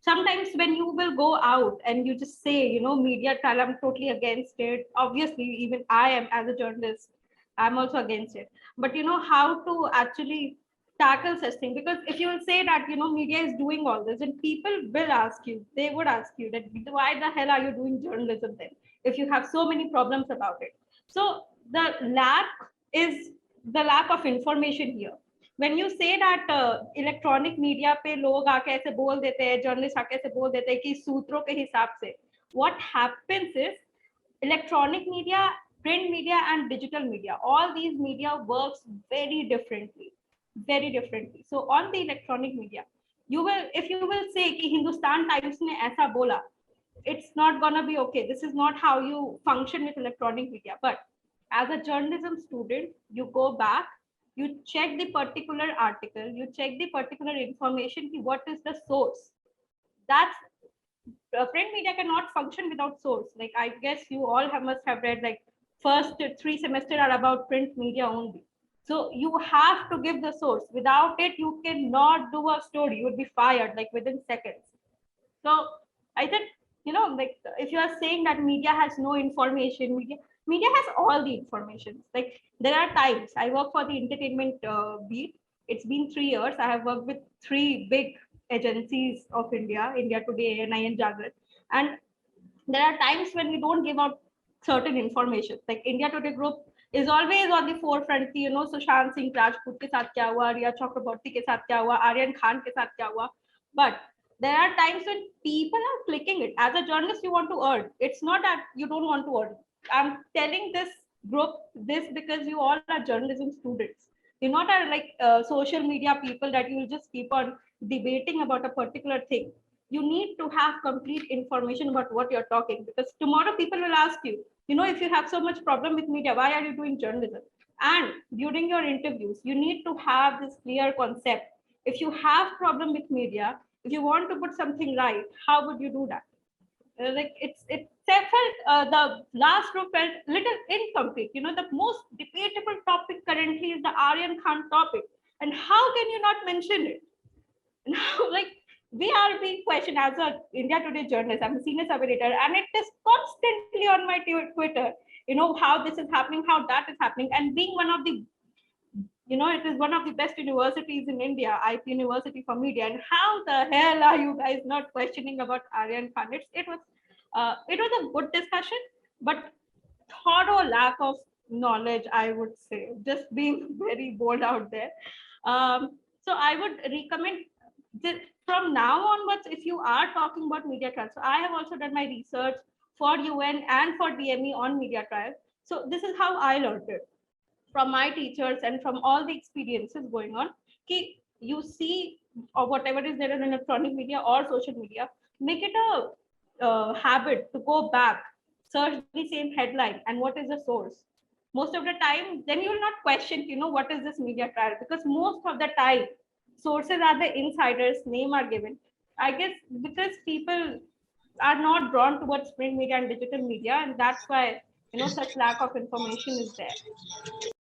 sometimes when you will go out and you just say, you know, media trial, I'm totally against it. Obviously, even I am as a journalist, I'm also against it. But you know how to actually tackle such thing, because if you will say that, you know, media is doing all this, and people will ask you, they would ask you that why the hell are you doing journalism then if you have so many problems about it. So the lack of information here. When you say that electronic media पे लोग आके ऐसे बोल देते हैं, journalists आके ऐसे बोल देते हैं कि सूत्रों के हिसाब से, what happens is electronic media, print media and digital media, all these media works very differently. So on the electronic media, if you will say कि Hindustan Times ने ऐसा बोला, it's not gonna be okay. This is not how you function with electronic media. But as a journalism student, you go back, you check the particular article, you check the particular information, what is the source. That's print media cannot function without source. Like I guess you all must have read, like first 3 semesters are about print media only. So you have to give the source. Without it, you cannot do a story. You would be fired like within seconds. So I think, you know, like if you are saying that media has no information, media has all the information. Like there are times I work for the entertainment beat. It's been 3 years. I have worked with 3 big agencies of India Today, ANI and Jagran. And there are times when we don't give out certain information. Like India Today Group is always on the forefront, you know, Sushant Singh Rajput ke saath kya hua, Riya Chakraborty ke saath kya hua, Aryan Khan ke saath kya hua. But there are times when people are clicking it. As a journalist, you want to earn. It's not that you don't want to earn. I'm telling this group this because you all are journalism students. You're not like social media people that you will just keep on debating about a particular thing. You need to have complete information about what you're talking, because tomorrow people will ask you, you know, if you have so much problem with media, why are you doing journalism? And during your interviews, you need to have this clear concept. If you have problem with media, if you want to put something right, how would you do that? Like it felt the last group felt little incomplete. You know, the most debatable topic currently is the Aryan Khan topic, and how can you not mention it? Now, like, we are being questioned as a India Today journalist. I'm a senior sub editor, and it is constantly on my Twitter. You know, how this is happening, how that is happening, and being one of the, you know, it is one of the best universities in India, IP University for Media, and how the hell are you guys not questioning about Aryan Khan? It was a good discussion, but thorough lack of knowledge, I would say, just being very bold out there. So I would recommend that from now onwards, if you are talking about media trials, so I have also done my research for UN and for DME on media trials. So this is how I learned it from my teachers and from all the experiences going on. You see, or whatever is there in electronic media or social media, make it a habit to go back, search the same headline and what is the source. Most of the time, then you will not question, you know, what is this media trial, because most of the time sources are the insiders, name are given. I guess because people are not drawn towards print media and digital media, and that's why, you know, such lack of information is there.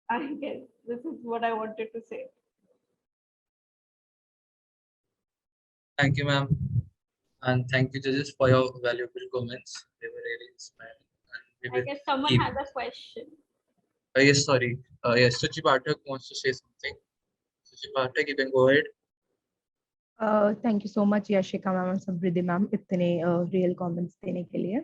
I guess this is what I wanted to say. Thank you, ma'am. And thank you, judges, for your valuable comments. They were really inspiring. And we I will guess someone keep... has a question. Yes, sorry. Yes, Suchi Pathak wants to say something. Suchi Pathak, you can go ahead. Thank you so much, Yashika ma'am and Samriddhi ma'am, इतने real comments देने के लिए.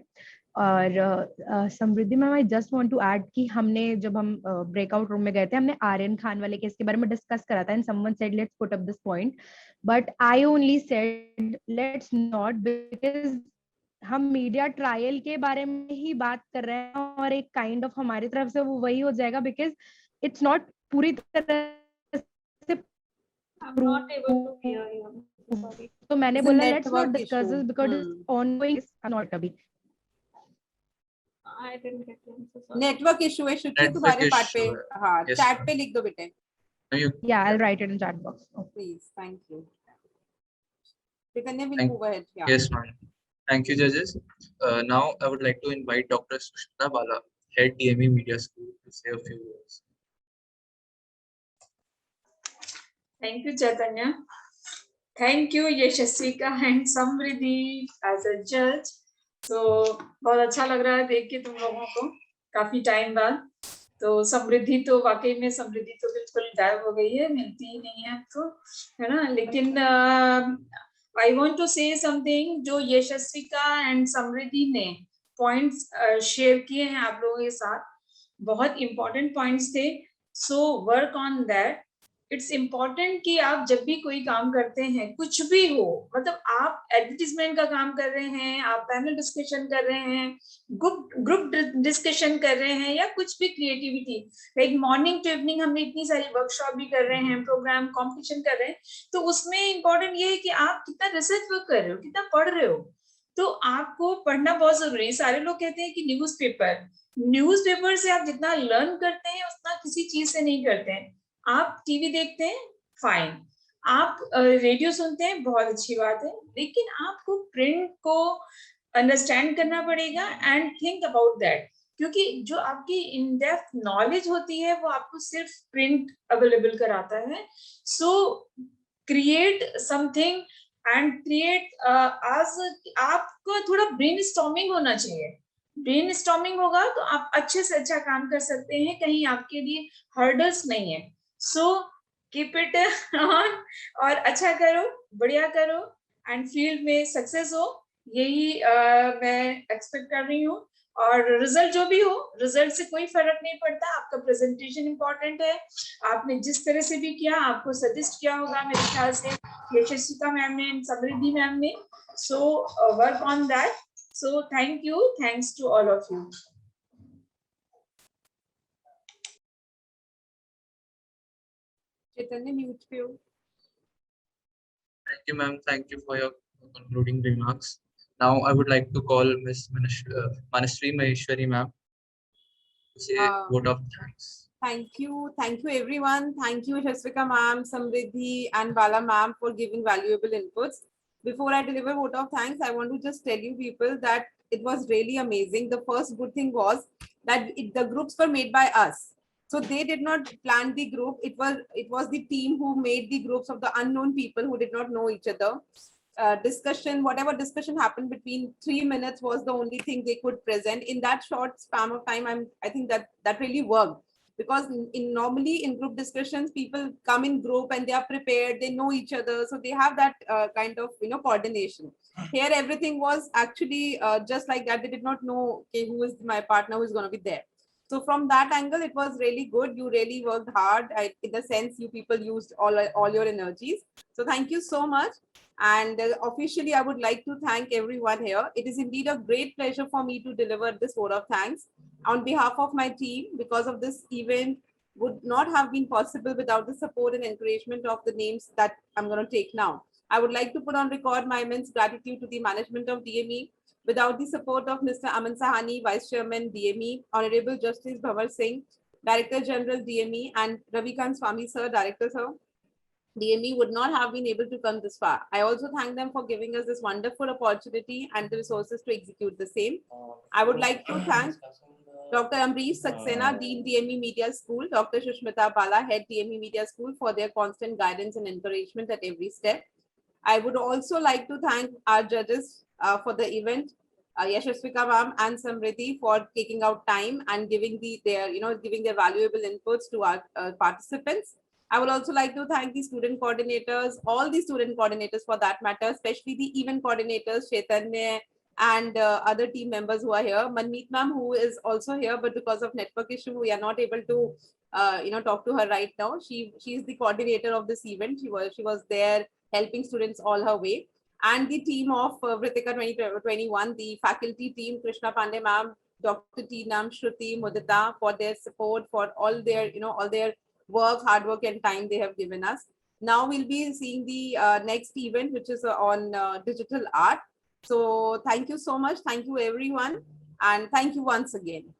और Samriddhi ma'am, I just want to add कि हमने जब हम breakout room में गए थे, हमने आर्यन खान वाले केस के बारे में डिस्कस करा था, and someone said let's put up this point, but I only said let's not, because हम मीडिया ट्रायल के बारे में ही बात कर रहे हैं और एक काइंड ऑफ हमारी तरफ से वो वही हो जाएगा, बिकॉज इट्स नॉट पूरी तरह से तो मैंने बोला let's not discuss this because it's ongoing, not अभी. I didn't get you. So sorry. Network issue है शुचि, तुम्हारे पार्ट पे हाँ चैट पे लिख दो बेटे. Yeah, I'll write it in chat box. Please, thank you. Chaitanya will move ahead. Yeah. Yes, ma'am. Thank you, judges. Now I would like to invite Dr. Sushmita Bala, head DME Media School, to say a few words. Thank you, Chaitanya. Thank you, Yashasika and Samriddhi as a judge. So, बहुत अच्छा लग रहा है देख के तुम लोगों को काफी टाइम बाद. तो समृद्धि तो वाकई में समृद्धि तो बिल्कुल गायब हो गई है, मिलती ही नहीं है तो, है ना. लेकिन I want to say something, जो यशस्विका एंड समृद्धि ने पॉइंट्स शेयर किए हैं आप लोगों के साथ, बहुत इंपॉर्टेंट पॉइंट्स थे. सो work on that. It's important कि आप जब भी कोई काम करते हैं, कुछ भी हो, मतलब आप एडवर्टीजमेंट का काम कर रहे हैं, आप पैनल डिस्कशन कर रहे हैं, ग्रुप डिस्कशन कर रहे हैं, या कुछ भी creativity, like morning to evening हमने इतनी सारी वर्कशॉप भी कर रहे हैं, प्रोग्राम कॉम्पिटिशन कर रहे हैं, तो उसमें इम्पोर्टेंट ये है कि आप कितना रिसर्च वर्क कर रहे हो, कितना पढ़ रहे हो. तो आपको पढ़ना बहुत जरूरी है. सारे लोग कहते हैं कि न्यूज़पेपर से आप जितना लर्न करते हैं उतना किसी चीज से नहीं करते हैं. आप टीवी देखते हैं, फाइन, आप रेडियो सुनते हैं, बहुत अच्छी बात है, लेकिन आपको प्रिंट को अंडरस्टैंड करना पड़ेगा एंड थिंक अबाउट दैट, क्योंकि जो आपकी इन डेप्थ नॉलेज होती है वो आपको सिर्फ प्रिंट अवेलेबल कराता है. सो क्रिएट समथिंग एंड क्रिएट आज आपको थोड़ा ब्रेनस्टॉर्मिंग होना चाहिए. ब्रेनस्टॉर्मिंग होगा तो आप अच्छे से अच्छा काम कर सकते हैं, कहीं आपके लिए हर्डल्स नहीं है. सो कीप इट ऑन और अच्छा करो, बढ़िया करो एंड फील्ड में सक्सेस हो, यही मैं एक्सपेक्ट कर रही हूँ. और रिजल्ट जो भी हो, रिजल्ट से कोई फर्क नहीं पड़ता, आपका प्रेजेंटेशन इंपॉर्टेंट है. आपने जिस तरह से भी किया, आपको सजेस्ट किया होगा मेरे ख्याल से यशस्विका मैम ने, समृद्धि मैम ने. So work on that. So thank you, thanks to all of you. Chaitanya, mute पे हो. Thank you, ma'am. Thank you for your concluding remarks. Now I would like to call Ms. Manasri Maheshwari ma'am to say vote of thanks. Thank you everyone. Thank you Yashasvika ma'am, Samriddhi and Bala ma'am for giving valuable inputs. Before I deliver vote of thanks, I want to just tell you people that it was really amazing. The first good thing was that the groups were made by us. So they did not plan the group. It was the team who made the groups of the unknown people who did not know each other. Discussion, whatever discussion happened between 3 minutes was the only thing they could present in that short span of time. I think that really worked, because normally in group discussions, people come in group and they are prepared, they know each other, so they have that kind of coordination. Here everything was actually just like that. They did not know, okay, who is my partner, who is going to be there. So from that angle, it was really good. You really worked hard. In the sense, you people used all your energies. So thank you so much. And officially, I would like to thank everyone here. It is indeed a great pleasure for me to deliver this vote of thanks on behalf of my team, because of this event would not have been possible without the support and encouragement of the names that I'm going to take now. I would like to put on record my immense gratitude to the management of DME. Without the support of Mr. Aman Sahani, Vice Chairman DME, Honorable Justice Bhavar Singh, Director General DME, and Ravikant Swami Sir, Director Sir, DME would not have been able to come this far. I also thank them for giving us this wonderful opportunity and the resources to execute the same. I would like to thank Dr. Amrish Saxena, Dean DME Media School, Dr. Shushmita Bala, Head DME Media School, for their constant guidance and encouragement at every step. I would also like to thank our judges for the event, Yashasvika ma'am and Samriddhi, for taking out time and giving their valuable inputs to our participants. I would also like to thank the student coordinators, all the student coordinators for that matter, especially the event coordinators, Chaitanya and other team members who are here. Manmeet ma'am, who is also here, but because of network issue, we are not able to talk to her right now. She is the coordinator of this event. She was there helping students all her way. And the team of Vritika 2021, the faculty team, Krishna Pandey ma'am, Dr. Teenam, Shruti, Mudita, for their support, for all their work, hard work and time they have given us. Now we'll be seeing the next event, which is on digital art. So thank you so much. Thank you everyone. And thank you once again.